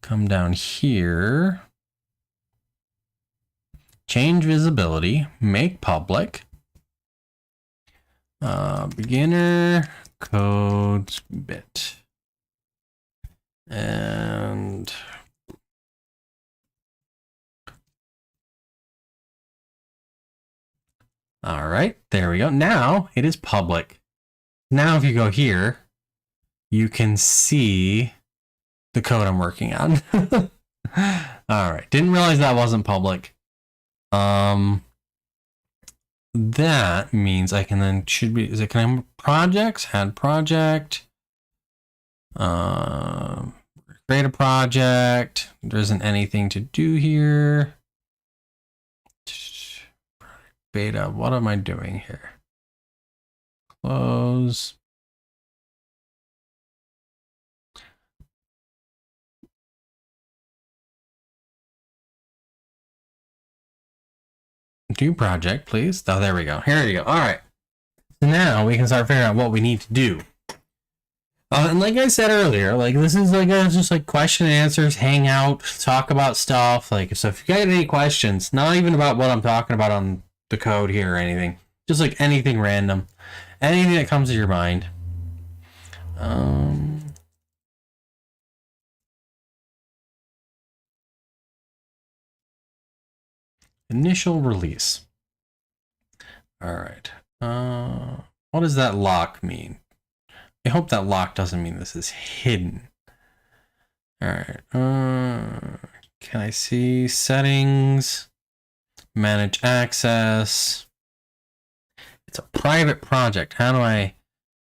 Come down here. Change visibility. Make public. Beginner codes bit. And all right, there we go. Now it is public. Now if you go here, you can see the code I'm working on. All right, didn't realize that wasn't public. That means I can then can I projects, add project, create a project. There isn't anything to do here. Beta, what am I doing here? Close. Do project, please. Oh, there we go. Here you go. All right. So now we can start figuring out what we need to do. And like I said earlier, like this is like just like question and answers, hang out, talk about stuff. Like, so if you got any questions, not even about what I'm talking about on the code here or anything, just like anything random, anything that comes to your mind. Initial release. All right. What does that lock mean? I hope that lock doesn't mean this is hidden. All right. Can I see settings? Manage access. It's a private project. How do I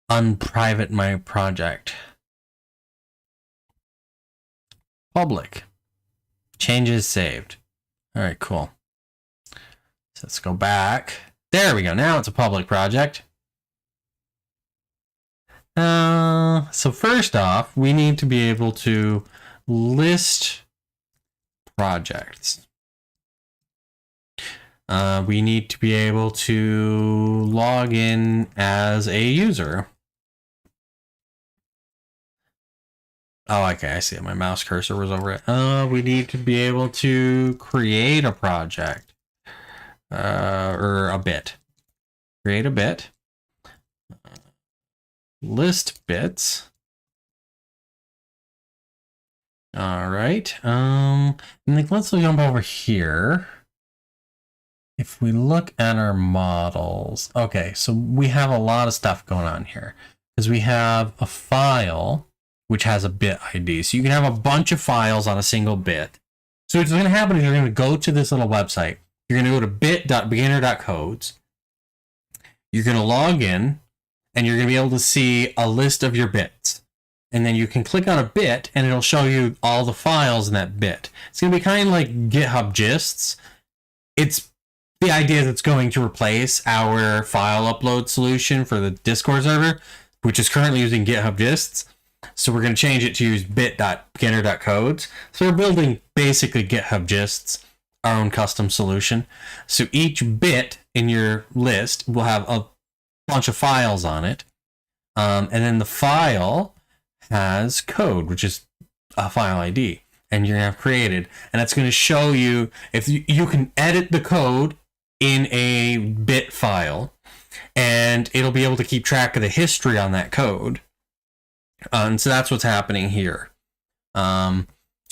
unprivate my project? Public. Changes saved. All right, cool. So let's go back. There we go. Now it's a public project. So first off, we need to be able to list projects. We need to be able to log in as a user. Oh, okay, I see it. My mouse cursor was over it. We need to be able to create a project. Or a bit. Create a bit. List bits. All right. And like, let's jump over here. if we look at our models, okay, so we have a lot of stuff going on here because we have a file which has a bit ID. So you can have a bunch of files on a single bit. So what's going to happen is you're going to go to this little website. You're going to go to bit.beginner.codes. You're going to log in and you're going to be able to see a list of your bits. And then you can click on a bit and it'll show you all the files in that bit. It's going to be kind of like GitHub Gists. It's the idea that's going to replace our file upload solution for the Discord server, which is currently using GitHub Gists. So we're going to change it to use bit.beginner.codes. So we're building basically GitHub Gists, our own custom solution. So each bit in your list will have a bunch of files on it. And then the file has code, which is a file ID. And you're going to have created. And that's going to show you if you can edit the code in a bit file, and it'll be able to keep track of the history on that code. And so that's what's happening here. So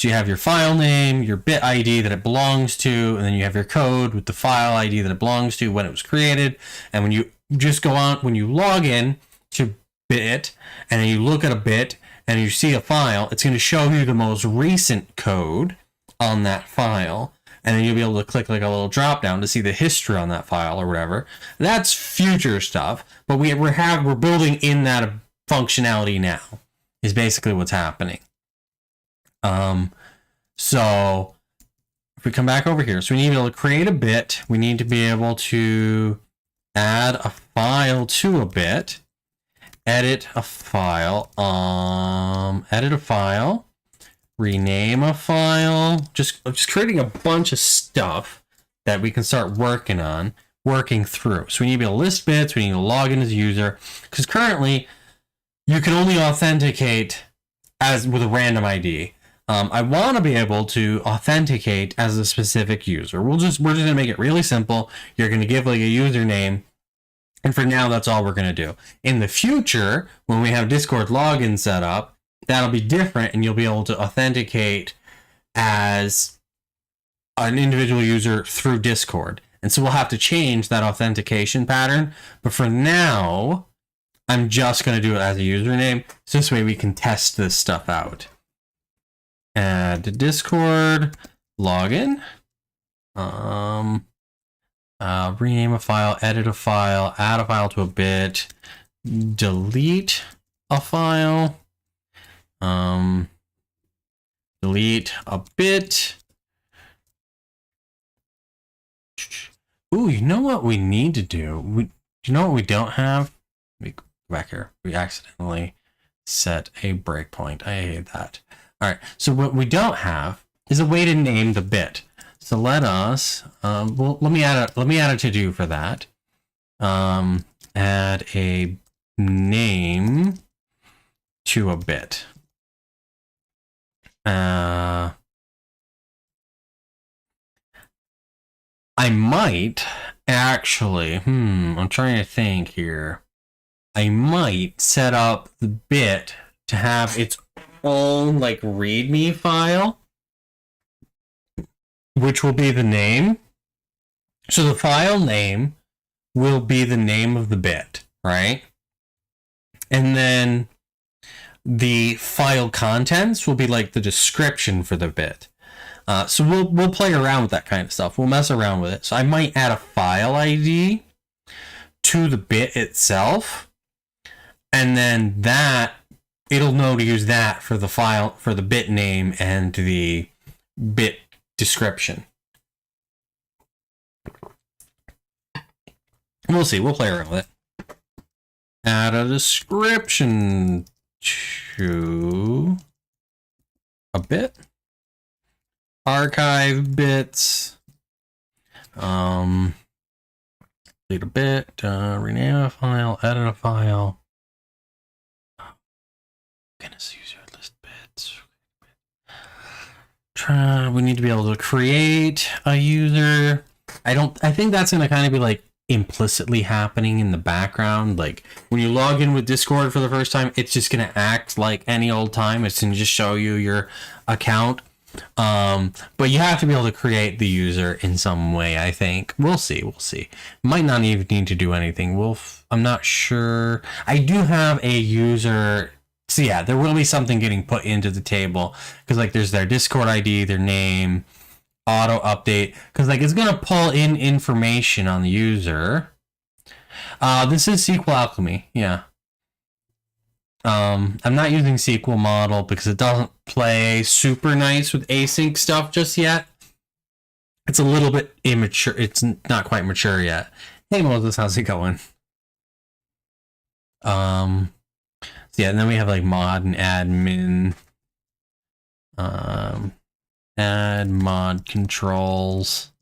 you have your file name, your bit ID that it belongs to, and then you have your code with the file ID that it belongs to, when it was created. And when you just go on, when you log in to bit, and then you look at a bit, and you see a file, it's going to show you the most recent code on that file. And then you'll be able to click like a little drop down to see the history on that file or whatever. That's future stuff, but we're building in that functionality now, is basically what's happening. So if we come back over here, so we need to be able to create a bit. We need to be able to add a file to a bit, edit a file, rename a file, just creating a bunch of stuff that we can start working through. So we need to be able to list bits, we need to log in as a user, because currently you can only authenticate with a random ID. I want to be able to authenticate as a specific user. We're just gonna make it really simple. You're gonna give like a username, and for now that's all we're gonna do. In the future, when we have Discord login set up, that'll be different, and you'll be able to authenticate as an individual user through Discord. And so we'll have to change that authentication pattern. But for now, I'm just going to do it as a username. So this way we can test this stuff out. Add to Discord, login, rename a file, edit a file, add a file to a bit, delete a file. Delete a bit. Ooh, you know what we need to do? You know what we don't have? Let me go back here. We accidentally set a breakpoint. I hate that. All right. So what we don't have is a way to name the bit. So let us. Well, let me add a to do for that. Add a name to a bit. I might actually, I'm trying to think here. I might set up the bit to have its own like README file, which will be the name. So the file name will be the name of the bit, right? And then the file contents will be like the description for the bit. So we'll play around with that kind of stuff. We'll mess around with it. So I might add a file ID to the bit itself, and then that it'll know to use that for the file, for the bit name and the bit description. We'll see. We'll play around with it. Add a description to a bit. Archive bits. Delete a bit. Rename a file. Edit a file. Goodness, user list bits. We need to be able to create a user. I think that's going to kind of be like implicitly happening in the background. Like when you log in with Discord for the first time, it's just going to act like any old time. It's going to just show you your account. But you have to be able to create the user in some way, I think. We'll see. Might not even need to do anything. I'm not sure. I do have a user. So yeah, there will be something getting put into the table because like there's their Discord ID, their name, auto update, because like it's gonna pull in information on the user. This is SQL Alchemy, yeah. I'm not using SQL model because it doesn't play super nice with async stuff just yet. It's a little bit immature. It's not quite mature yet. Hey Moses, how's it going? So yeah, and then we have like mod and admin. Add mod controls.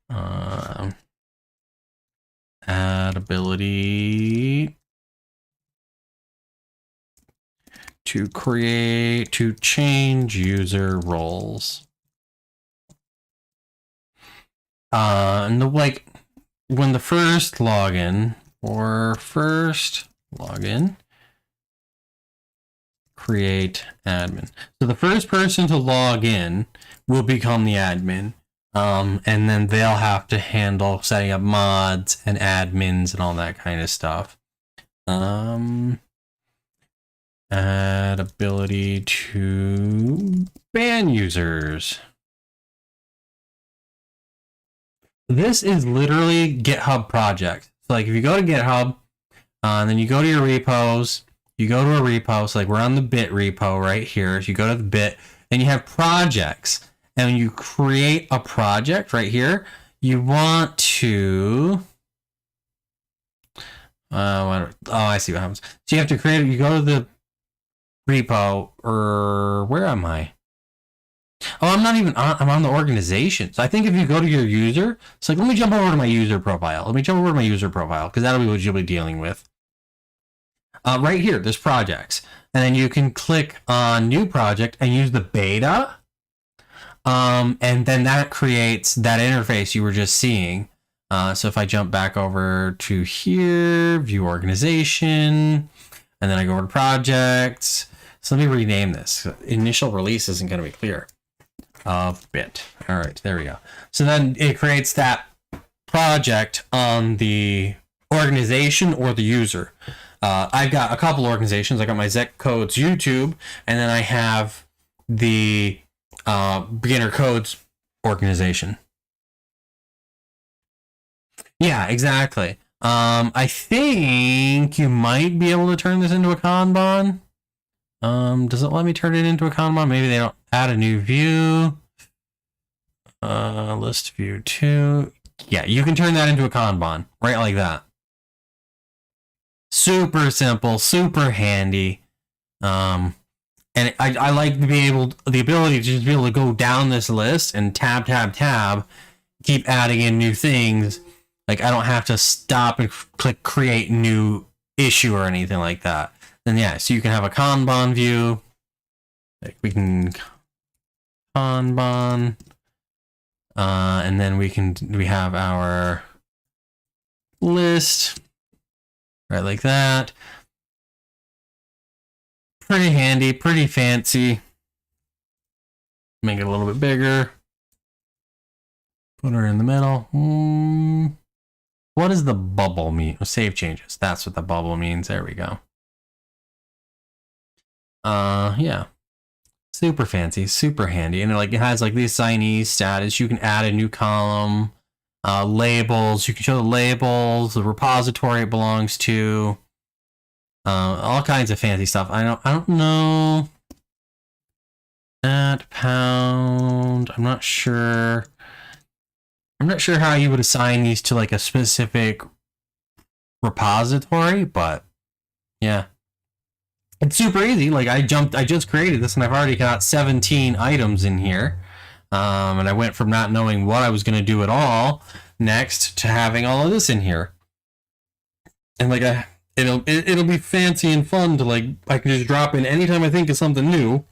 Add ability to change user roles. And like when the first login create admin. So the first person to log in will become the admin. And then they'll have to handle setting up mods and admins and all that kind of stuff. Add ability to ban users. This is literally GitHub project. So like if you go to GitHub, and then you go to your repos, you go to a repo, so like we're on the bit repo right here. So you go to the bit, and you have projects. And when you create a project right here, you want to... I see what happens. So you have to create it. You go to the repo, or where am I? Oh, I'm not even on, I'm on the organization. So I think if you go to your user, it's like, let me jump over to my user profile. Because that'll be what you'll be dealing with. Right here, there's projects. And then you can click on new project and use the beta. And then that creates that interface you were just seeing. So if I jump back over to here, view organization, and then I go over to projects. So let me rename this. Initial release isn't going to be clear. Of bit. All right, there we go. So then it creates that project on the organization or the user. I've got a couple organizations. I got my Zec Codes YouTube, and then I have the beginner codes organization. Yeah, exactly. I think you might be able to turn this into a Kanban. Does it let me turn it into a Kanban? Maybe they don't add a new view. List view 2. Yeah, you can turn that into a Kanban, right like that. Super simple, super handy. And I like to be the ability to just be able to go down this list and tab, keep adding in new things. Like I don't have to stop and click create new issue or anything like that. Then yeah, so you can have a Kanban view. Like we can Kanban, and then we have our list, right like that. Pretty handy, pretty fancy. Make it a little bit bigger. Put her in the middle. What does the bubble mean? Save changes. That's what the bubble means. There we go. Yeah. Super fancy, super handy. And it has like the assignee status. You can add a new column. Labels. You can show the labels, the repository it belongs to. All kinds of fancy stuff. I don't know. At pound. I'm not sure how you would assign these to like a specific repository, but yeah. It's super easy. Like I just created this and I've already got 17 items in here. And I went from not knowing what I was going to do at all next to having all of this in here. And like it'll be fancy and fun to like, I can just drop in anytime I think of something new.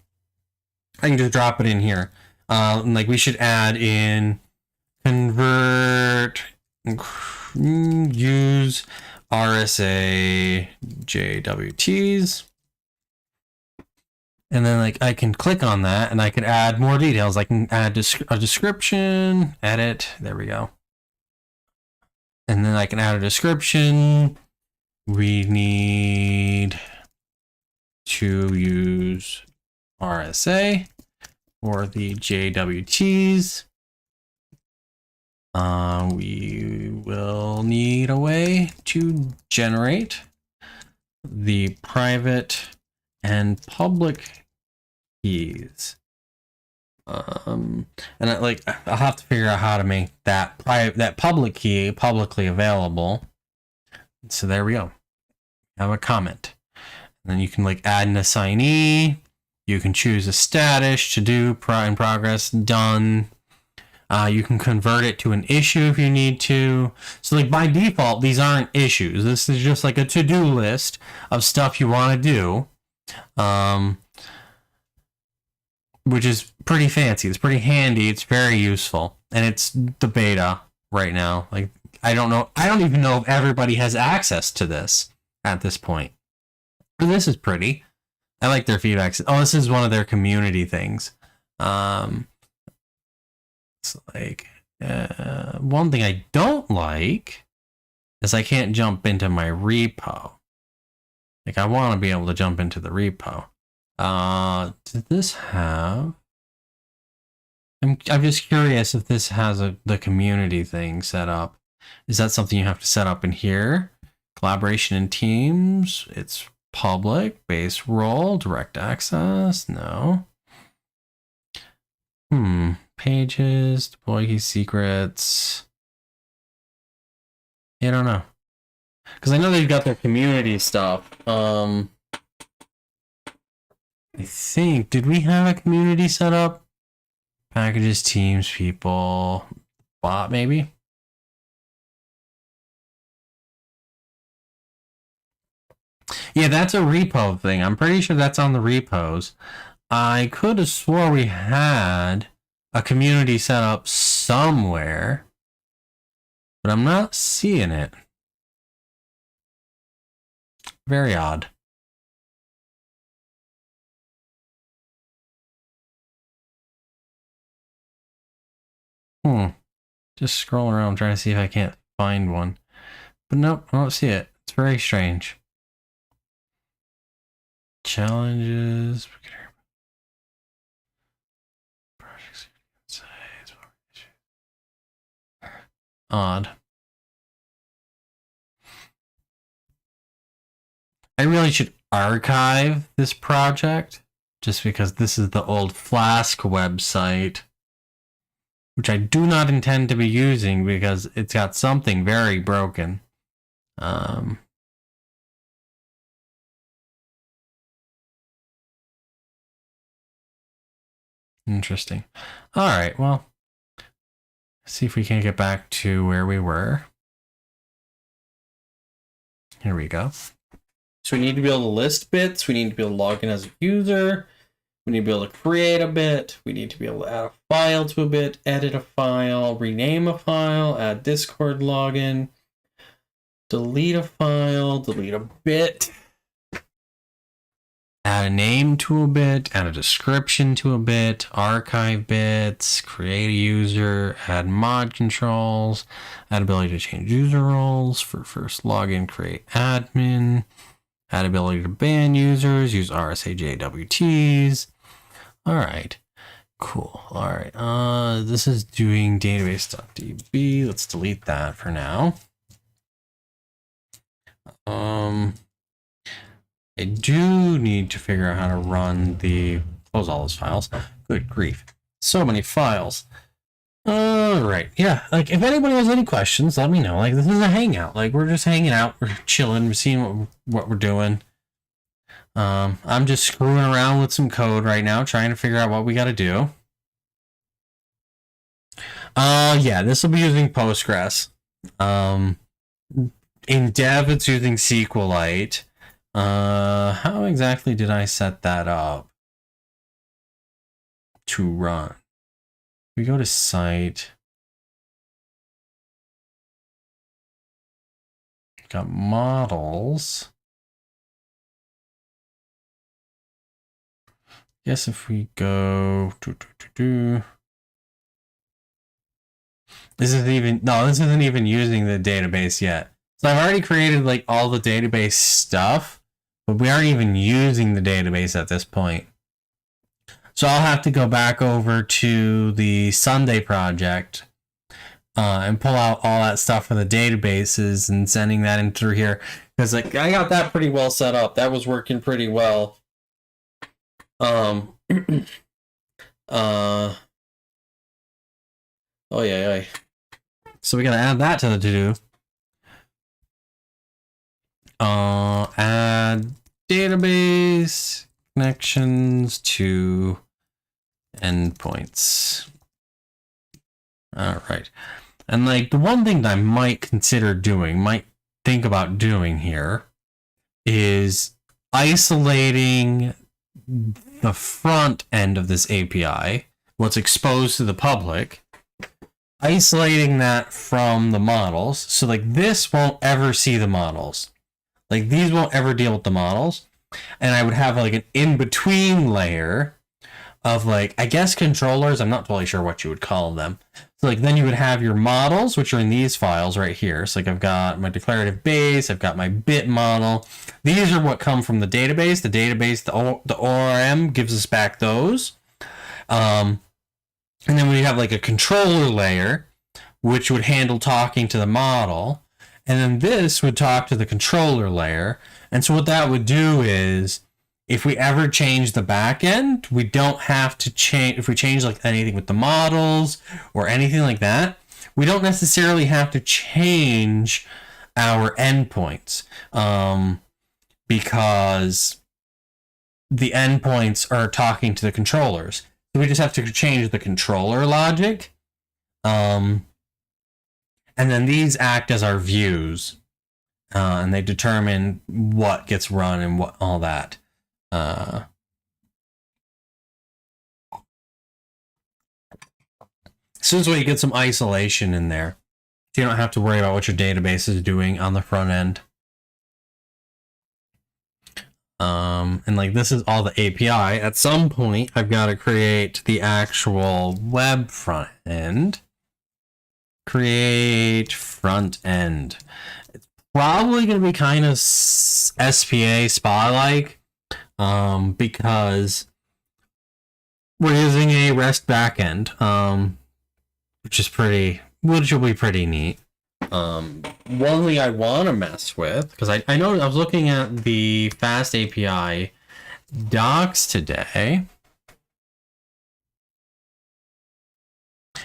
I can just drop it in here. And like we should add in convert, use RSA JWTs. And then like I can click on that and I can add more details. I can add a description, edit, there we go. And then I can add a description. We need to use RSA for the JWTs. We will need a way to generate the private and public keys. And I'll have to figure out how to make that public key publicly available. So there we go. Have a comment. And then you can like add an assignee. You can choose a status, to do, in progress, done. You can convert it to an issue if you need to. So like by default, these aren't issues. This is just like a to-do list of stuff you want to do. Which is pretty fancy. It's pretty handy. It's very useful. And it's the beta right now. Like, I don't even know if everybody has access to this at this point. But this is pretty. I like their feedback. Oh, this is one of their community things. It's like, one thing I don't like is I can't jump into my repo. Like, I want to be able to jump into the repo. Did this have... I'm just curious if this has the community thing set up. Is that something you have to set up in here? Collaboration in teams. It's public. Base role. Direct access. No. Pages. Deploy key secrets. I don't know. Because I know they've got their community stuff. I think, did we have a community set up? Packages, teams, people, bot maybe? Yeah, that's a repo thing. I'm pretty sure that's on the repos. I could have swore we had a community set up somewhere, but I'm not seeing it. Very odd. Just scrolling around trying to see if I can't find one. But nope, I don't see it. It's very strange. Challenges. Odd. I really should archive this project just because this is the old Flask website, which I do not intend to be using because it's got something very broken. Interesting. All right, well, see if we can get back to where we were. Here we go. So we need to be able to list bits. We need to be able to log in as a user. We need to be able to create a bit. We need to be able to add a file to a bit, edit a file, rename a file, add Discord login, delete a file, delete a bit, add a name to a bit, add a description to a bit, archive bits, create a user, add mod controls, add ability to change user roles for first login, create admin, add ability to ban users, use RSA JWTs. All right, cool. All right, this is doing database.db. Let's delete that for now. I do need to figure out how to run close all those files. Good grief. So many files. All right. Yeah. Like if anybody has any questions, let me know. Like this is a hangout. Like we're just hanging out. We're chilling. We're seeing what we're doing. I'm just screwing around with some code right now, trying to figure out what we got to do. Yeah, this will be using Postgres. In dev, it's using SQLite. How exactly did I set that up to run? We go to site. Got models. guess if we go this isn't even using the database yet. So I've already created like all the database stuff, but we aren't even using the database at this point. So I'll have to go back over to the Sunday project and pull out all that stuff for the databases and sending that in through here. Because like I got that pretty well set up. That was working pretty well. Oh yeah. So we gotta add that to the to-do. Add database connections to endpoints. All right. And like the one thing that I might think about doing here is isolating the front end of this API, what's exposed to the public, isolating that from the models. So like this won't ever see the models. Like these won't ever deal with the models. And I would have like an in-between layer of like, I guess controllers. I'm not totally sure what you would call them. So like then you would have your models, which are in these files right here. So like I've got my declarative base, I've got my bit model. These are what come from the database. The ORM gives us back those. And then we have like a controller layer, which would handle talking to the model. And then this would talk to the controller layer. And so what that would do is, if we ever change the backend, we don't have to change, if we change like anything with the models or anything like that, we don't necessarily have to change our endpoints because the endpoints are talking to the controllers. So we just have to change the controller logic. And then these act as our views. And they determine what gets run and what all that. So this way you get some isolation in there. So you don't have to worry about what your database is doing on the front end. And like this is all the API. At some point, I've got to create the actual web front end. Create front end. It's probably going to be kind of SPA SPA-like. Because we're using a REST backend, which will be pretty neat. One thing I want to mess with, because I know I was looking at the Fast API docs today.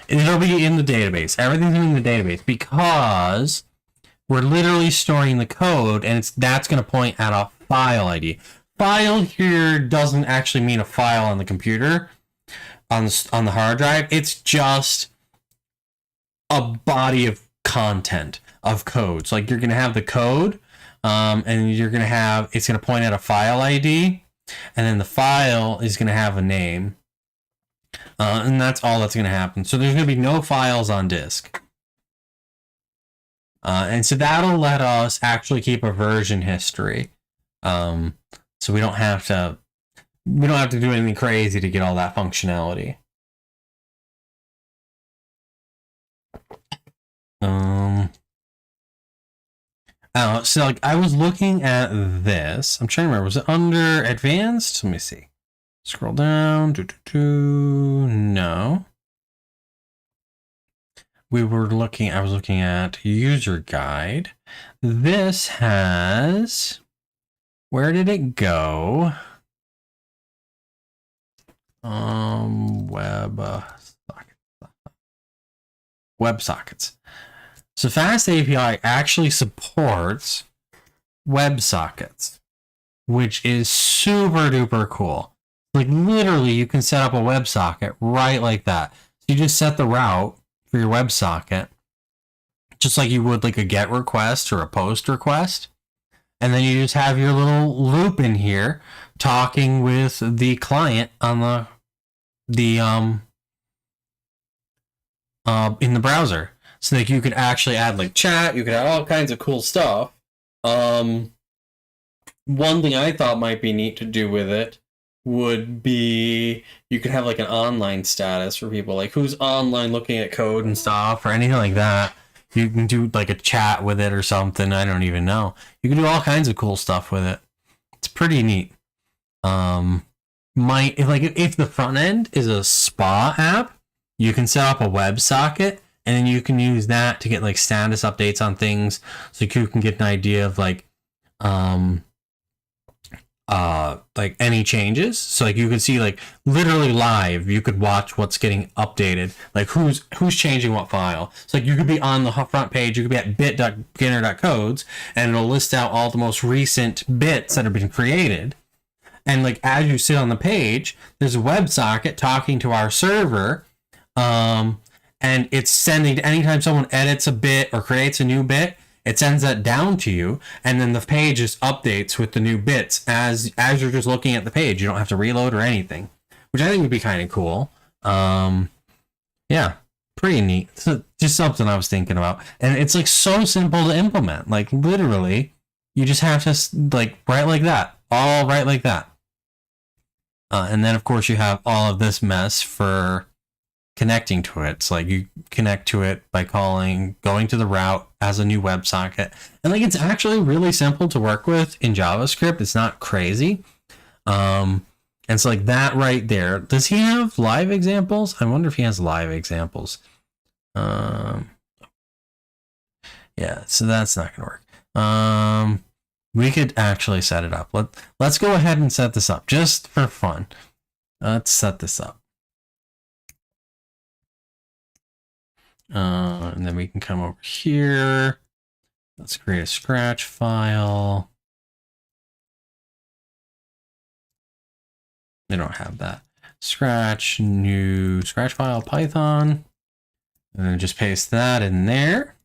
It'll be in the database. Everything's in the database because we're literally storing the code, and that's going to point at a file ID. File here doesn't actually mean a file on the computer, on the hard drive. It's just a body of content of code. So like you're gonna have the code, and you're gonna have it's gonna point at a file ID, and then the file is gonna have a name, and that's all that's gonna happen. So there's gonna be no files on disk, and so that'll let us actually keep a version history. So we don't have to do anything crazy to get all that functionality. So like I was looking at this. I'm trying to remember. Was it under advanced? Let me see. Scroll down. No. I was looking at user guide. This has. Where did it go? Websockets. So Fast API actually supports WebSockets, which is super duper cool. Like literally you can set up a WebSocket right like that. You just set the route for your WebSocket, just like you would like a GET request or a POST request. And then you just have your little loop in here talking with the client on in the browser. So that you could actually add like chat, you could add all kinds of cool stuff. One thing I thought might be neat to do with it would be you could have like an online status for people, like who's online looking at code and stuff or anything like that. You can do like a chat with it or something. I don't even know. You can do all kinds of cool stuff with it. It's pretty neat. If the front end is a spa app, you can set up a WebSocket and then you can use that to get like status updates on things, so you can get an idea of like any changes. So like you could see like literally live, you could watch what's getting updated, like who's changing what file. So like you could be on the front page, you could be at bit.beginner.codes, and it'll list out all the most recent bits that have been created. And like as you sit on the page, there's a WebSocket talking to our server, and it's sending, anytime someone edits a bit or creates a new bit, it sends that down to you, and then the page just updates with the new bits as you're just looking at the page. You don't have to reload or anything, which I think would be kind of cool. Yeah, pretty neat. So just something I was thinking about, and it's like so simple to implement. Like literally, you just have to like write like that, all right like that. And then of course you have all of this mess for connecting to it. So like you connect to it by going to the route as a new WebSocket, and like it's actually really simple to work with in JavaScript. It's not crazy. And so like that right there. Does he have live examples? I wonder if he has live examples. Yeah, so that's not gonna work. We could actually set it up. Let's go ahead and set this up just for fun. Let's set this up. And then we can come over here. Let's create a Scratch file. They don't have that. Scratch, new Scratch file, Python. And then just paste that in there.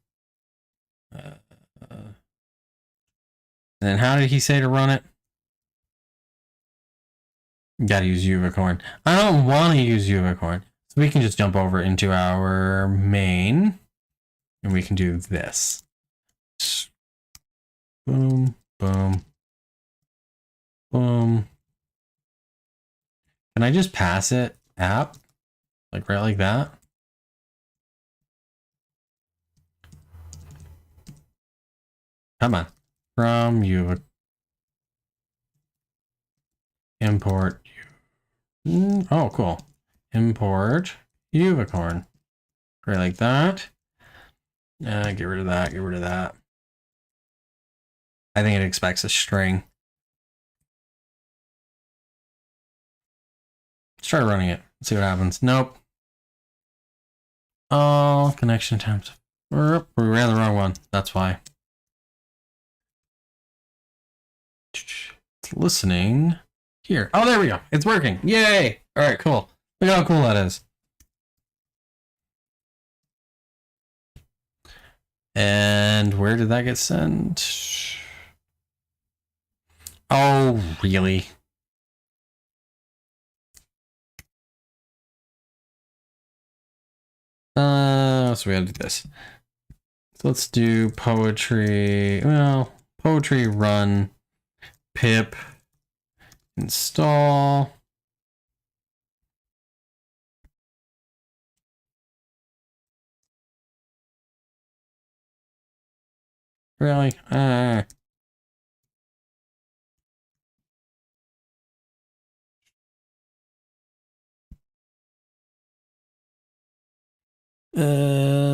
And then how did he say to run it? You gotta use Unicorn. I don't want to use Unicorn. So we can just jump over into our main, and we can do this. Boom, boom, boom. Can I just pass it app? Like right like that? Come on. From you. Import. Oh, cool. Import unicorn. Right like that. Get rid of that. Get rid of that. I think it expects a string. Let's try running it. Let's see what happens. Nope. All connection times. We ran the wrong one. That's why. It's listening here. Oh, there we go. It's working. Yay. All right, cool. Look how cool that is. And where did that get sent? Oh, really? So we gotta do this. So let's do poetry. Well, poetry run pip install. Really?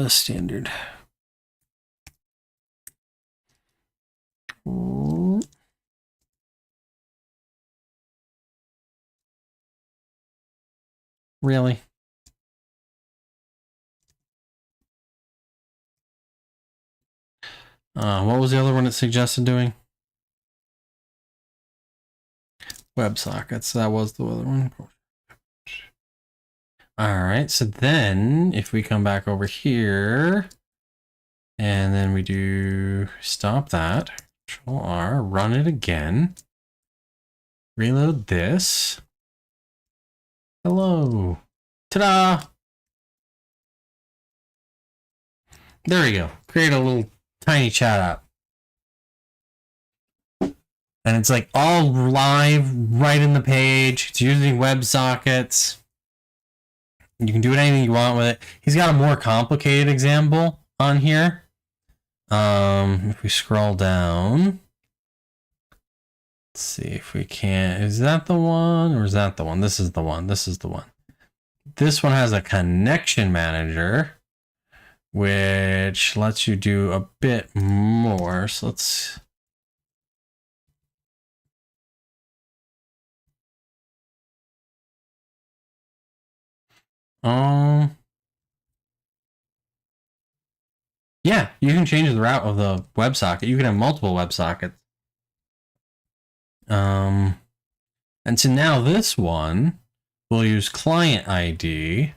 Standard. Really? What was the other one it suggested doing? WebSockets. That was the other one. All right. So then if we come back over here and then we do stop that, Control R, run it again, reload this. Hello. Ta-da. There we go. Create a little tiny chat app. And it's like all live right in the page. It's using WebSockets. You can do anything you want with it. He's got a more complicated example on here. If we scroll down, let's see if we can. Is that the one or is that the one? This is the one. This is the one. This one has a connection manager, which lets you do a bit more. So let's. Yeah, you can change the route of the WebSocket. You can have multiple WebSockets. And so now this one will use client ID.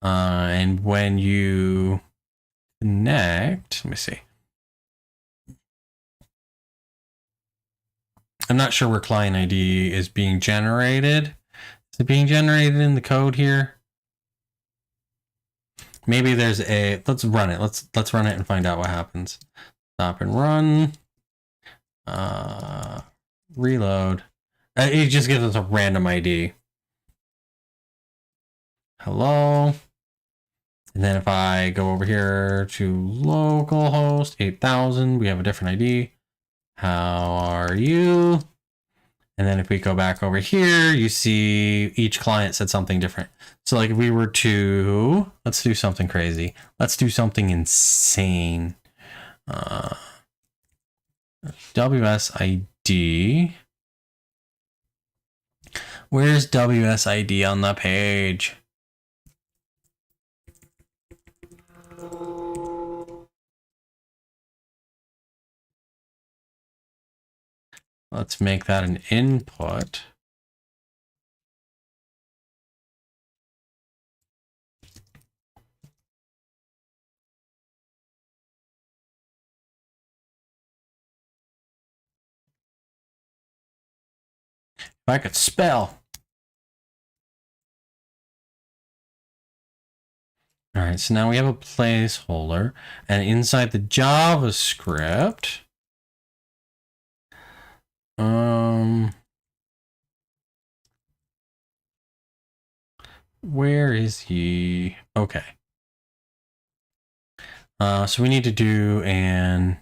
And when you connect, let me see. I'm not sure where client ID is being generated. Is it being generated in the code here? Maybe there's a, let's run it. Let's run it and find out what happens. Stop and run. Reload. It just gives us a random ID. Hello. And then if I go over here to localhost 8000, we have a different ID. How are you? And then if we go back over here, you see each client said something different. So like if we were to, let's do something crazy. Let's do something insane. WSID. Where's WSID on the page? Let's make that an input. If I could spell. All right, so now we have a placeholder, and inside the JavaScript, where is he? Okay. So we need to do an,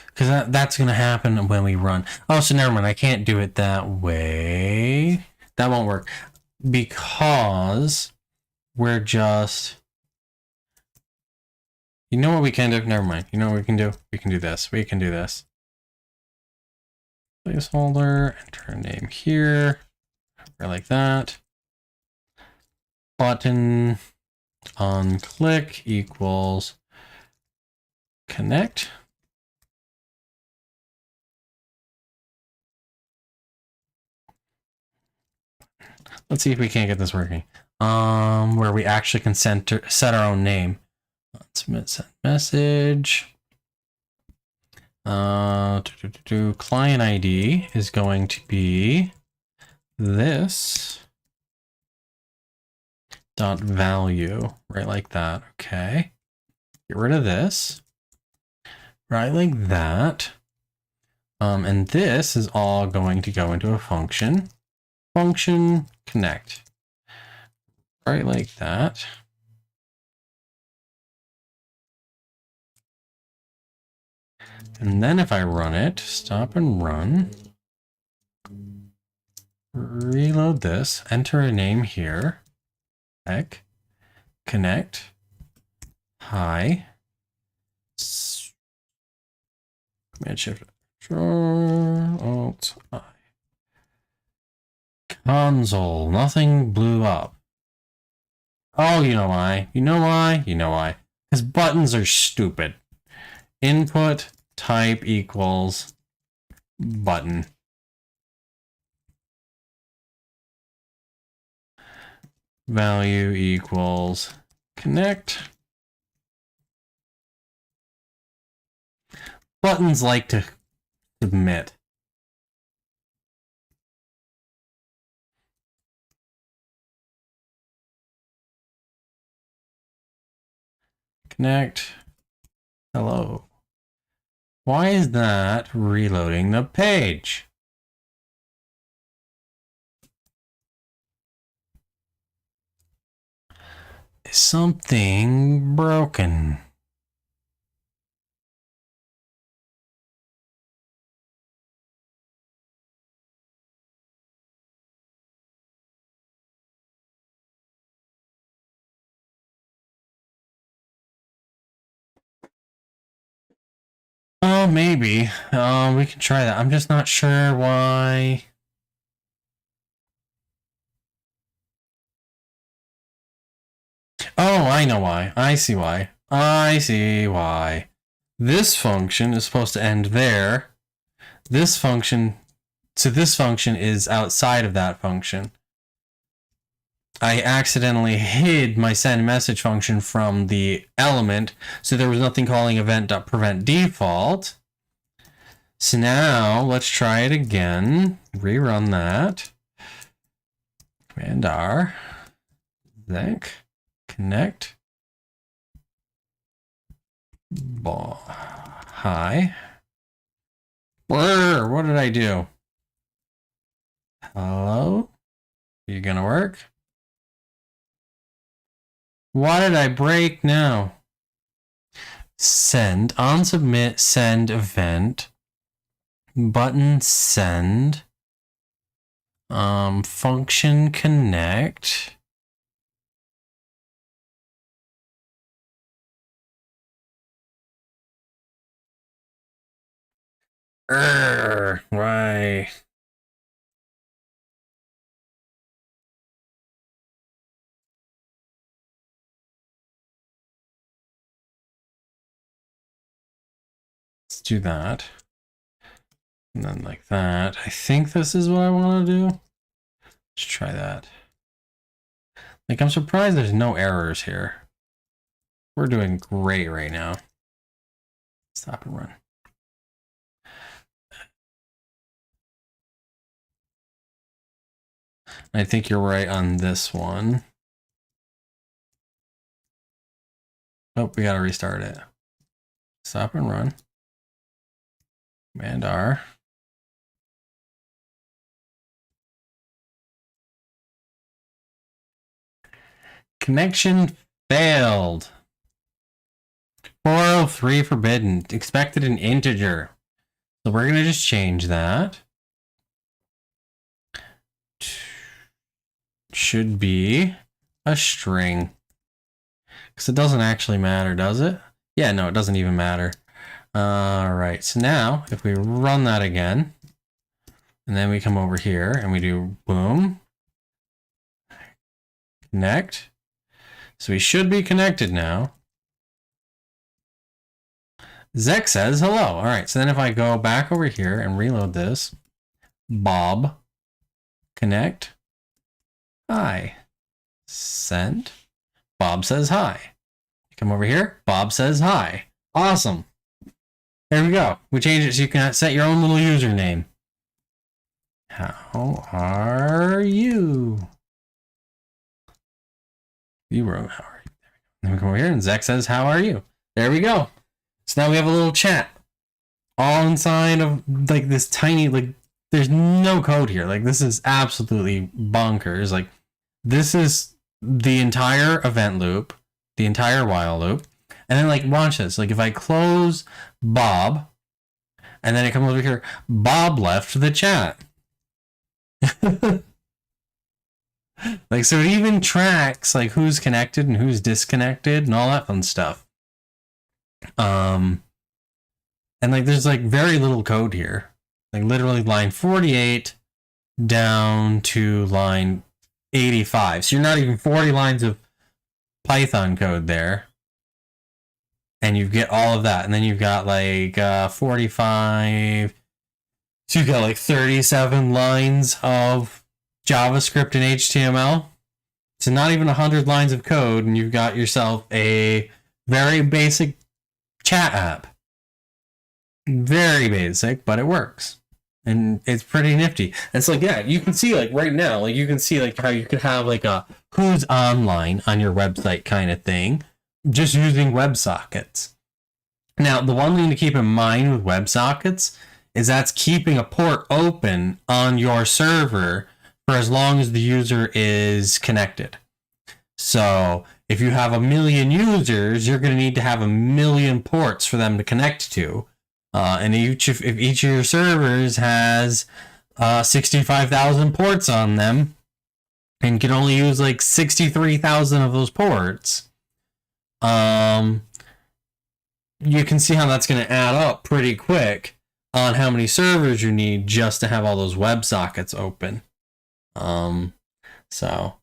because that's going to happen when we run. Oh, so never mind. I can't do it that way. That won't work because we're just, you know what we can do? Never mind. You know what we can do? We can do this. We can do this. Placeholder, enter a name here, or like that. Button on click equals connect. Let's see if we can't get this working. Where we actually can set our own name. Submit send message. Client ID is going to be this dot value, right like that. Okay. Get rid of this. Right like that. And this is all going to go into a function. Function connect. Right like that. And then if I run it, stop and run, reload this, enter a name here, heck, connect, hi, Command Shift, Alt I, console, nothing blew up. Oh, you know why? You know why? You know why? Because buttons are stupid. Input type equals button. Value equals connect. Buttons like to submit. Connect. Hello. Why is that reloading the page? Is something broken? Oh, maybe. We can try that. I'm just not sure why. Oh, I know why. I see why. I see why. This function is supposed to end there. This function, so this function is outside of that function. I accidentally hid my send message function from the element, so there was nothing calling event.prevent default. So now let's try it again. Rerun that. Command R. Zinc. Connect. Hi. What did I do? Hello? Are you gonna work? Why did I break now? Send. On submit, send event. Button send. Function connect. Why? Let's do that. And then like that. I think this is what I want to do. Let's try that. Like, I'm surprised there's no errors here. We're doing great right now. Stop and run. I think you're right on this one. Oh, we gotta restart it. Stop and run. Command R. Connection failed. 403 forbidden. Expected an integer. So we're gonna just change that. Should be a string. Because it doesn't actually matter, does it? Yeah, no, it doesn't even matter. Alright, so now if we run that again, and then we come over here and we do boom, connect. So we should be connected now. Zek says hello. All right, so then if I go back over here and reload this, Bob, connect, hi, send, Bob says hi. Come over here, Bob says hi. Awesome. There we go. We changed it so you can set your own little username. How are you? You wrote, how are you? Then we come over here and Zek says, how are you? There we go. So now we have a little chat. All inside of like this tiny, like there's no code here. Like this is absolutely bonkers. Like this is the entire event loop, the entire while loop. And then like watch this. Like if I close Bob and then I come over here, Bob left the chat. Like so it even tracks like who's connected and who's disconnected and all that fun stuff. And like there's like very little code here. Like literally line 48 down to line 85. So you're not even 40 lines of Python code there. And you get all of that. And then you've got like 45. So you've got like 37 lines of JavaScript and HTML. So not even 100 lines of code. And you've got yourself a very basic chat app. Very basic, but it works. And it's pretty nifty. And so like, yeah, you can see like right now, like you can see like how you could have like a who's online on your website kind of thing, just using WebSockets. Now, the one thing to keep in mind with WebSockets is that's keeping a port open on your server for as long as the user is connected. So if you have 1 million users, you're going to need to have 1 million ports for them to connect to. And if each of your servers has 65,000 ports on them and can only use like 63,000 of those ports, you can see how that's going to add up pretty quick on how many servers you need just to have all those WebSockets open. So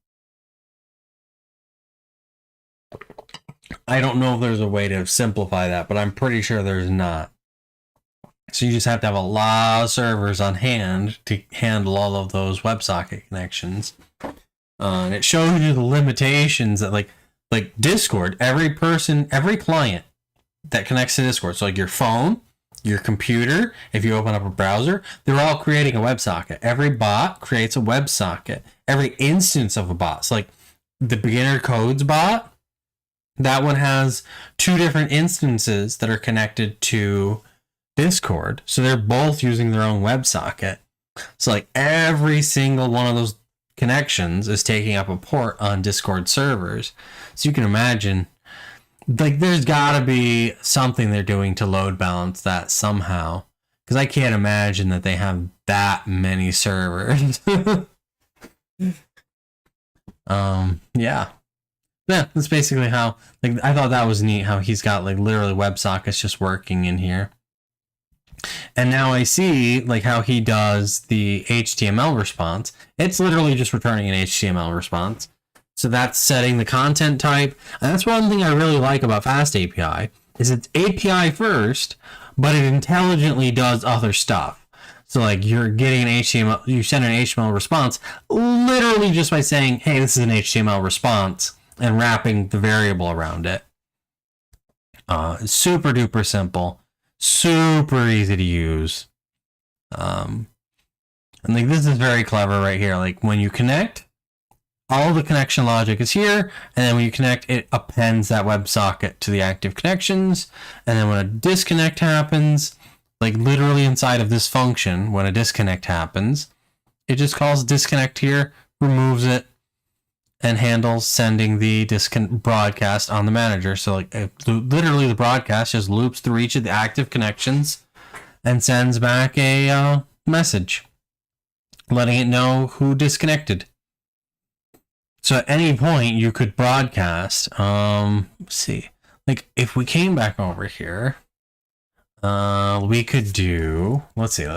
I don't know if there's a way to simplify that, but I'm pretty sure there's not. So you just have to have a lot of servers on hand to handle all of those WebSocket connections. And it shows you the limitations that like Discord, every client that connects to Discord, so like your phone, your computer, if you open up a browser, they're all creating a WebSocket. Every bot creates a WebSocket. Every instance of a bot. So like the beginner codes bot, that one has 2 different instances that are connected to Discord. So they're both using their own WebSocket. So like every single one of those connections is taking up a port on Discord servers. So you can imagine, like, there's got to be something they're doing to load balance that somehow, because I can't imagine that they have that many servers. Yeah, that's basically how, like, I thought that was neat how he's got like literally WebSockets just working in here. And now I see like how he does the HTML response. It's literally just returning an HTML response. So that's setting the content type. And that's one thing I really like about Fast API is it's API first, but it intelligently does other stuff. So like you're getting an HTML, you send an HTML response literally just by saying, hey, this is an HTML response, and wrapping the variable around it. Super duper simple. Super easy to use. And like this is very clever right here. Like when you connect, all the connection logic is here, and then when you connect, it appends that WebSocket to the active connections. And then when a disconnect happens, like literally inside of this function, when a disconnect happens, it just calls disconnect here, removes it, and handles sending the broadcast on the manager. So like literally the broadcast just loops through each of the active connections and sends back a message letting it know who disconnected. So at any point you could broadcast, let's see, like if we came back over here, we could do, let's see,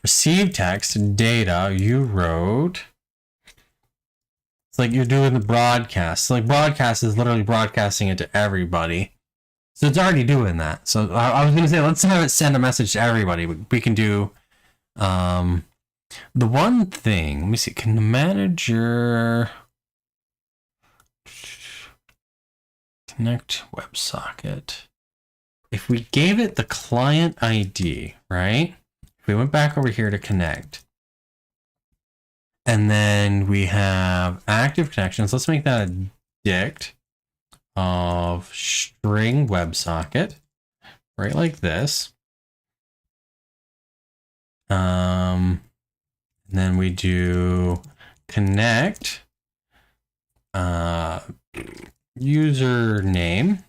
receive text data you wrote. It's like you're doing the broadcast. So like broadcast is literally broadcasting it to everybody. So it's already doing that. So I was going to say, let's have it send a message to everybody. We can do the one thing. Let me see. Can the manager connect WebSocket? If we gave it the client ID, right? If we went back over here to connect, and then we have active connections. Let's make that a dict of string WebSocket, right like this. And then we do connect username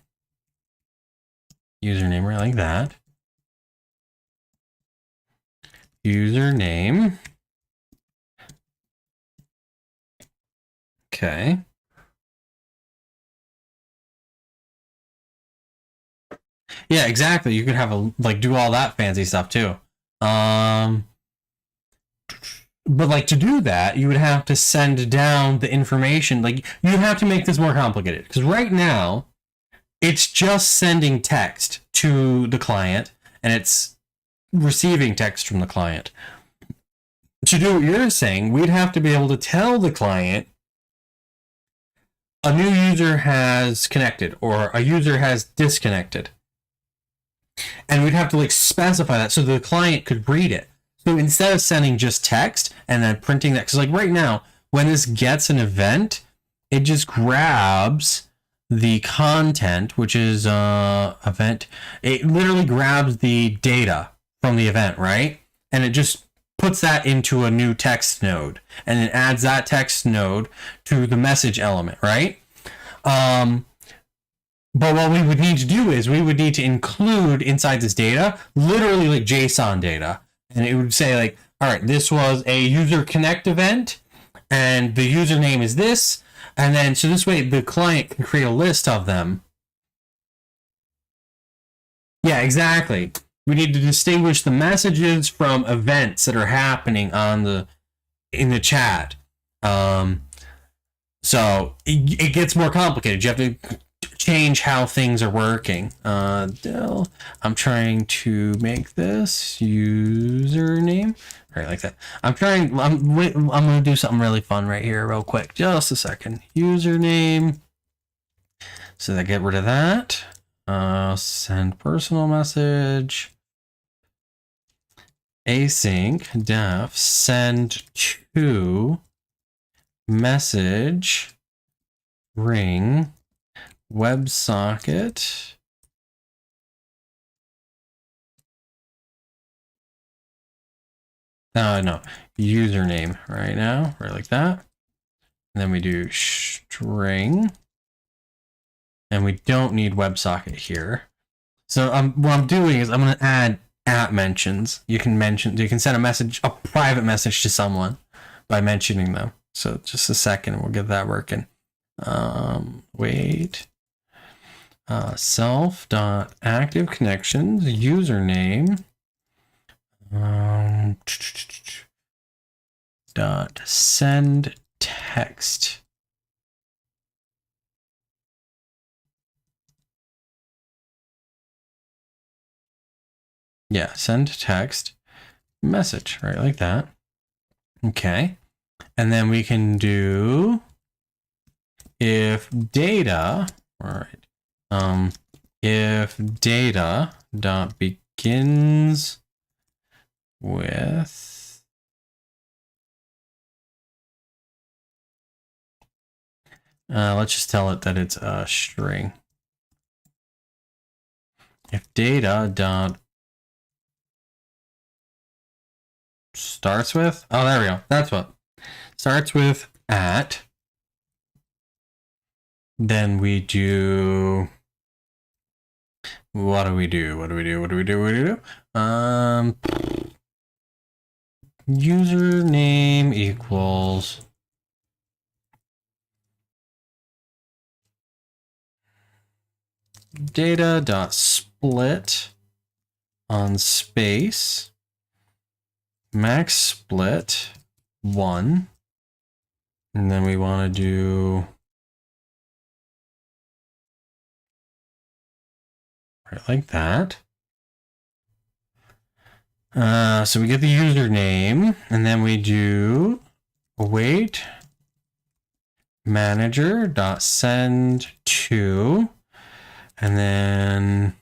right like that. Username. Okay. Yeah, exactly. You could have a do all that fancy stuff too. But like to do that, you would have to send down the information. Like you have to make this more complicated because right now it's just sending text to the client and it's receiving text from the client. To do what you're saying, we'd have to be able to tell the client a new user has connected or a user has disconnected. And we'd have to like specify that so the client could read it. So instead of sending just text and then printing that, because like right now, when this gets an event, it just grabs the content, which is event, it literally grabs the data from the event, right? And it just puts that into a new text node, and it adds that text node to the message element, right? But what we would need to do is we would need to include inside this data, literally like JSON data. And it would say like, all right, this was a user connect event and the username is this. And then, so this way the client can create a list of them. Yeah, exactly. We need to distinguish the messages from events that are happening in the chat. So it gets more complicated. You have to change how things are working. Dell, I'm trying to make this username right like that. I'm gonna do something really fun right here real quick. Just a second. Username. So I get rid of that. Send personal message. Async def send to message ring WebSocket no, username right now, right like that. And then we do string, and we don't need WebSocket here. So what I'm doing is I'm going to add at mentions. You can send a private message to someone by mentioning them. So just a second, we'll get that working. Wait. Self.active connections username dot send text. Yeah, send text message, right like that. Okay. And then we can do if data, all right. If data dot begins with let's just tell it that it's a string. If data dot starts with, oh, there we go. That's what starts with at. Then we do, what do we do? Username equals data dot split on space max split 1, and then we want to do right like that. So we get the username, and then we do await manager dot send to, and then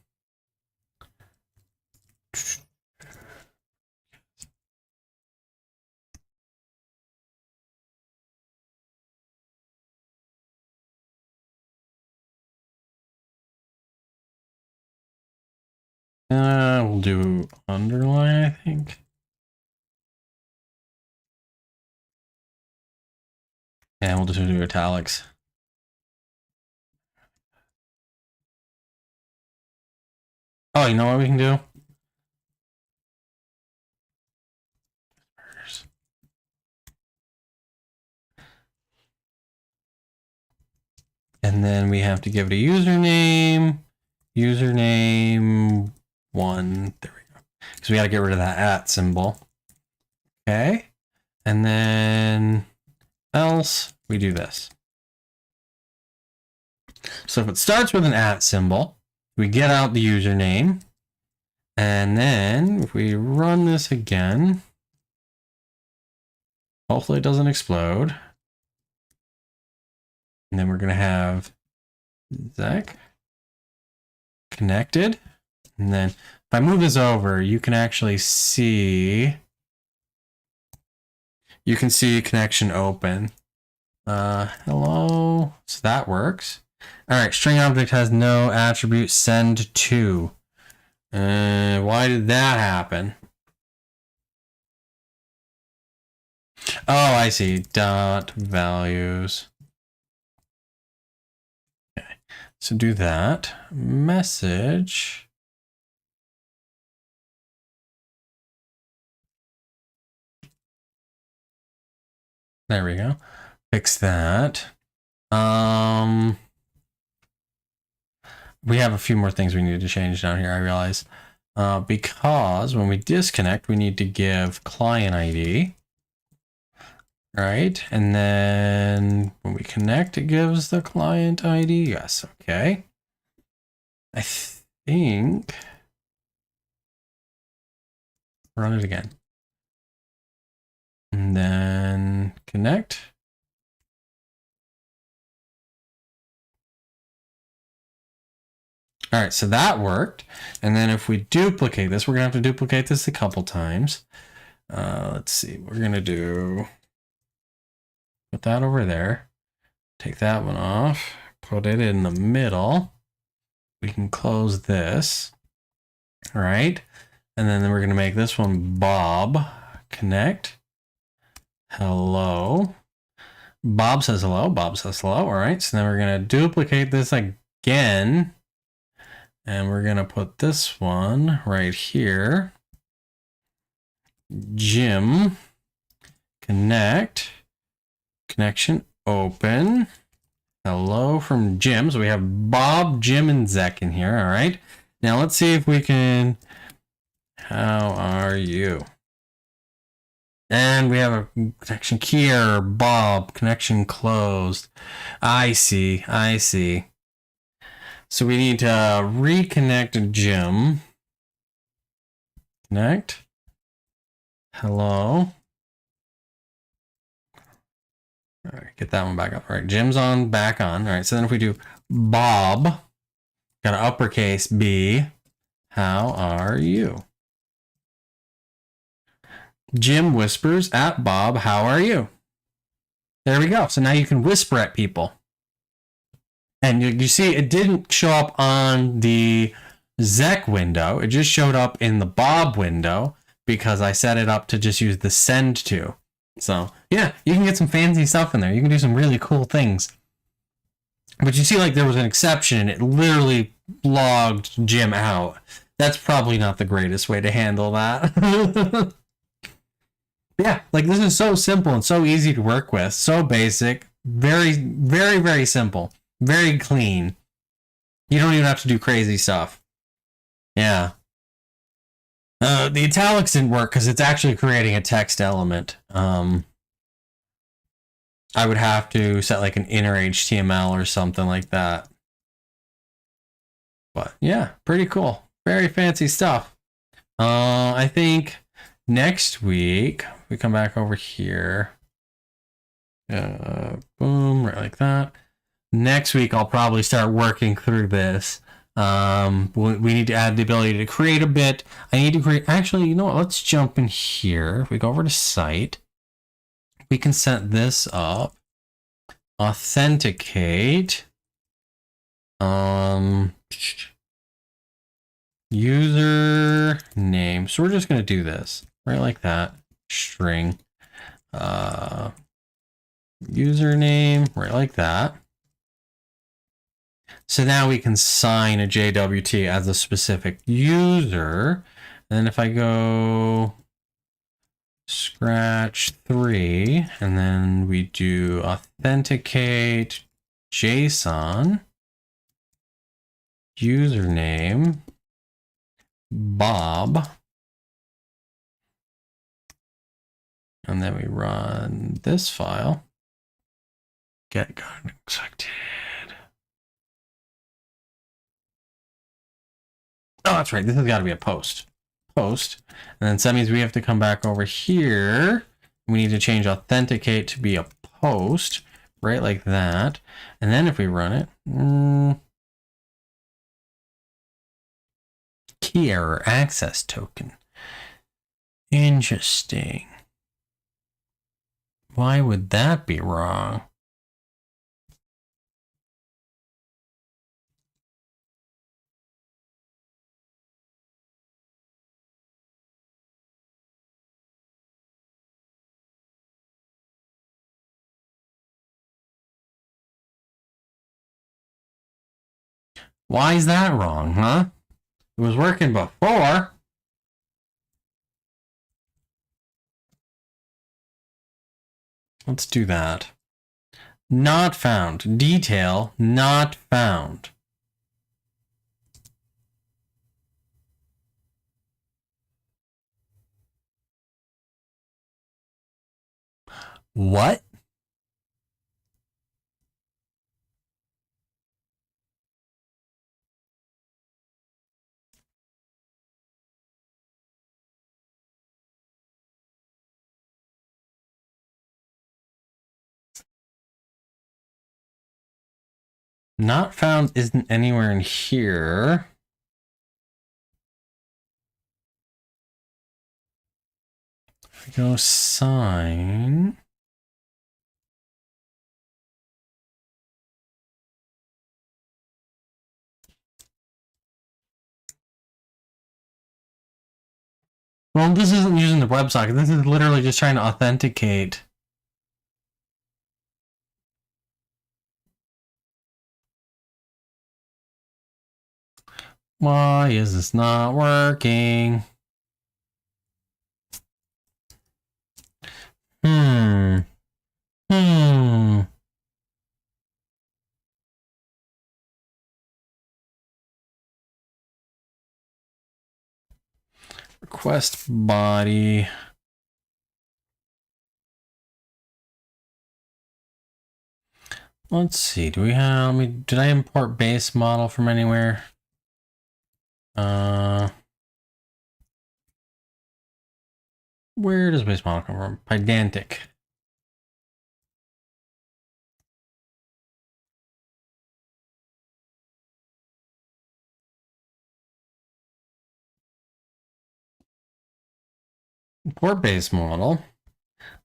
we'll do underline, I think. And we'll just do italics. Oh, you know what we can do? And then we have to give it a username 1. There we go. Because we got to get rid of that at symbol. Okay. And then else we do this. So if it starts with an at symbol, we get out the username. And then if we run this again, hopefully it doesn't explode. And then we're going to have Zach connected. And then if I move this over, you can actually see, connection open. Hello. So that works. All right, string object has no attribute send to. Why did that happen? Oh, I see. Dot values. Okay, so do that. Message. There we go. Fix that. We have a few more things we need to change down here, I realize. Because when we disconnect, we need to give client ID. Right? And then when we connect, it gives the client ID. Yes, okay. I think... Run it again. And then connect. All right, so that worked. And then if we duplicate this, we're gonna have to duplicate this a couple times. Let's see, we're gonna do, put that over there, take that one off, put it in the middle. We can close this, all right? And then we're gonna make this one Bob, connect, hello. Bob says hello, Bob says hello, all right? So then we're gonna duplicate this again. And we're going to put this one right here. Jim, connect, connection open. Hello from Jim. So we have Bob, Jim, and Zek in here. All right. Now let's see if we can, how are you? And we have a connection key error, Bob, connection closed. I see. So we need to reconnect Jim. Connect. Hello. All right, get that one back up. All right, Jim's on, back on. All right, so then if we do Bob, got an uppercase B, how are you? Jim whispers at Bob, how are you? There we go. So now you can whisper at people. And you see, it didn't show up on the Zek window. It just showed up in the Bob window because I set it up to just use the send to. So yeah, you can get some fancy stuff in there. You can do some really cool things. But you see, like, there was an exception and it literally logged Jim out. That's probably not the greatest way to handle that. Yeah, like, this is so simple and so easy to work with. So basic. Very, very, very simple. Very clean. You don't even have to do crazy stuff. Yeah. The italics didn't work because it's actually creating a text element. I would have to set like an inner HTML or something like that. But yeah, pretty cool. Very fancy stuff. I think next week we come back over here. Boom, right like that. Next week, I'll probably start working through this. We need to add the ability to create a bit. I need to create, actually, you know what? Let's jump in here. If we go over to site, we can set this up. Authenticate. User name. So we're just going to do this right like that. String. Username, right like that. So now we can sign a JWT as a specific user. And then if I go scratch 3, and then we do authenticate JSON, username, Bob, and then we run this file, get got accepted. Oh, that's right. This has got to be a post. Post. And then so that means we have to come back over here. We need to change authenticate to be a post. Right like that. And then if we run it. Key error access token. Interesting. Why would that be wrong? Why is that wrong, huh? It was working before. Let's do that. Not found. Detail not found. What? Not found isn't anywhere in here. If we go sign. Well, this isn't using the WebSocket. This is literally just trying to authenticate. Why is this not working? Request body. Let's see. Do we have? Did I import base model from anywhere? Where does base model come from? Pydantic. Import base model.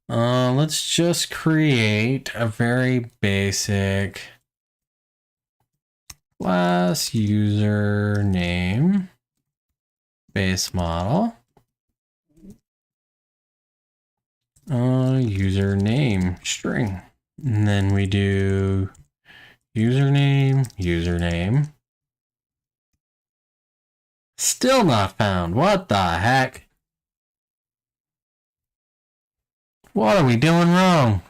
Let's just create a very basic class username base model. Username string. And then we do username. Still not found. What the heck? What are we doing wrong?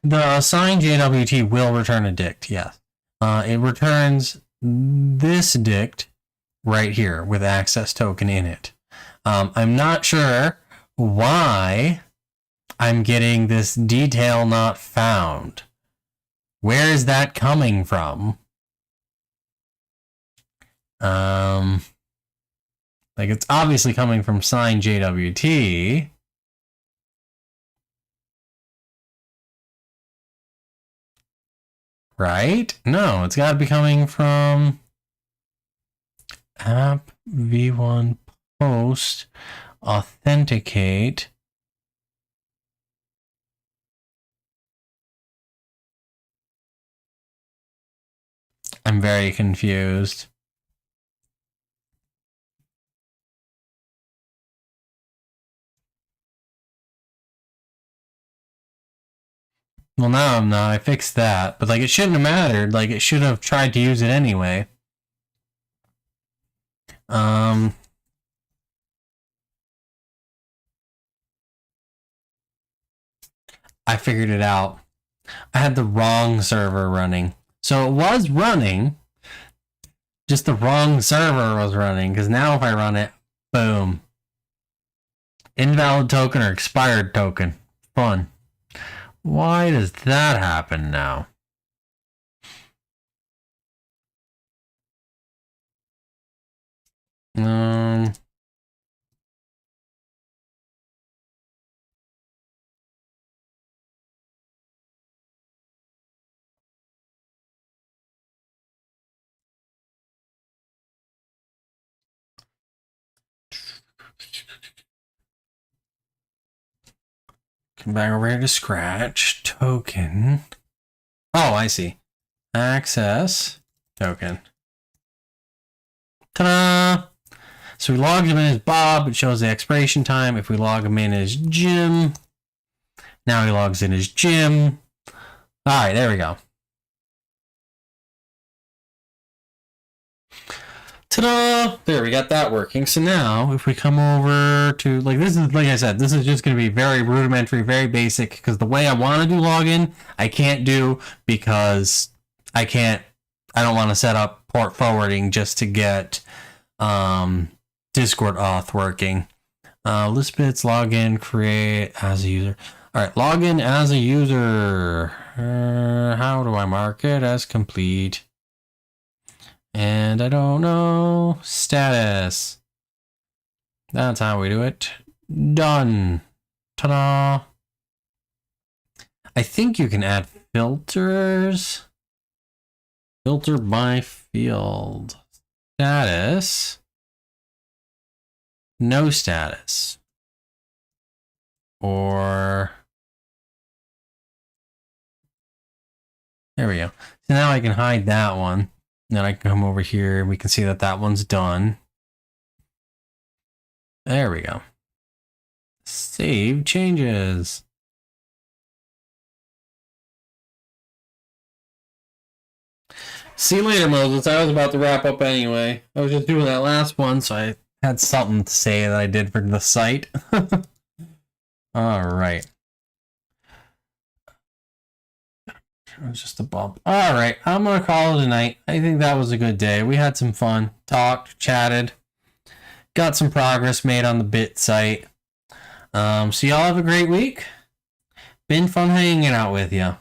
The assign JWT will return a dict, yes. It returns this dict right here with access token in it. I'm not sure why I'm getting this detail not found. Where is that coming from? Like it's obviously coming from sign JWT. Right? No, it's got to be coming from app v1 post authenticate. I'm very confused. Well, now I'm not. I fixed that. But, like, it shouldn't have mattered. Like, it should have tried to use it anyway. I figured it out. I had the wrong server running. So it was running. Just the wrong server was running. Because now if I run it, boom. Invalid token or expired token. Fun. Why does that happen now? Come back over here to scratch. Token. Oh, I see. Access token. Ta-da! So we logged him in as Bob. It shows the expiration time. If we log him in as Jim, now he logs in as Jim. All right, there we go. Ta-da! There, we got that working. So now, if we come over to, like, this is, like I said, this is just going to be very rudimentary, very basic, because the way I want to do login, I can't do because I don't want to set up port forwarding just to get Discord auth working. Listbits, login, create as a user. All right, login as a user. How do I mark it as complete? And I don't know. Status. That's how we do it. Done. Ta-da. I think you can add filters. Filter by field. Status. No status. Or... there we go. So now I can hide that one. Then I can come over here and we can see that that one's done. There we go. Save changes. See you later, Moses. I was about to wrap up anyway. I was just doing that last one, so I had something to say that I did for the site. All right. It was just a bump. All right, I'm going to call it a night. I think that was a good day. We had some fun, talked, chatted, got some progress made on the Bit site. So y'all have a great week. Been fun hanging out with you.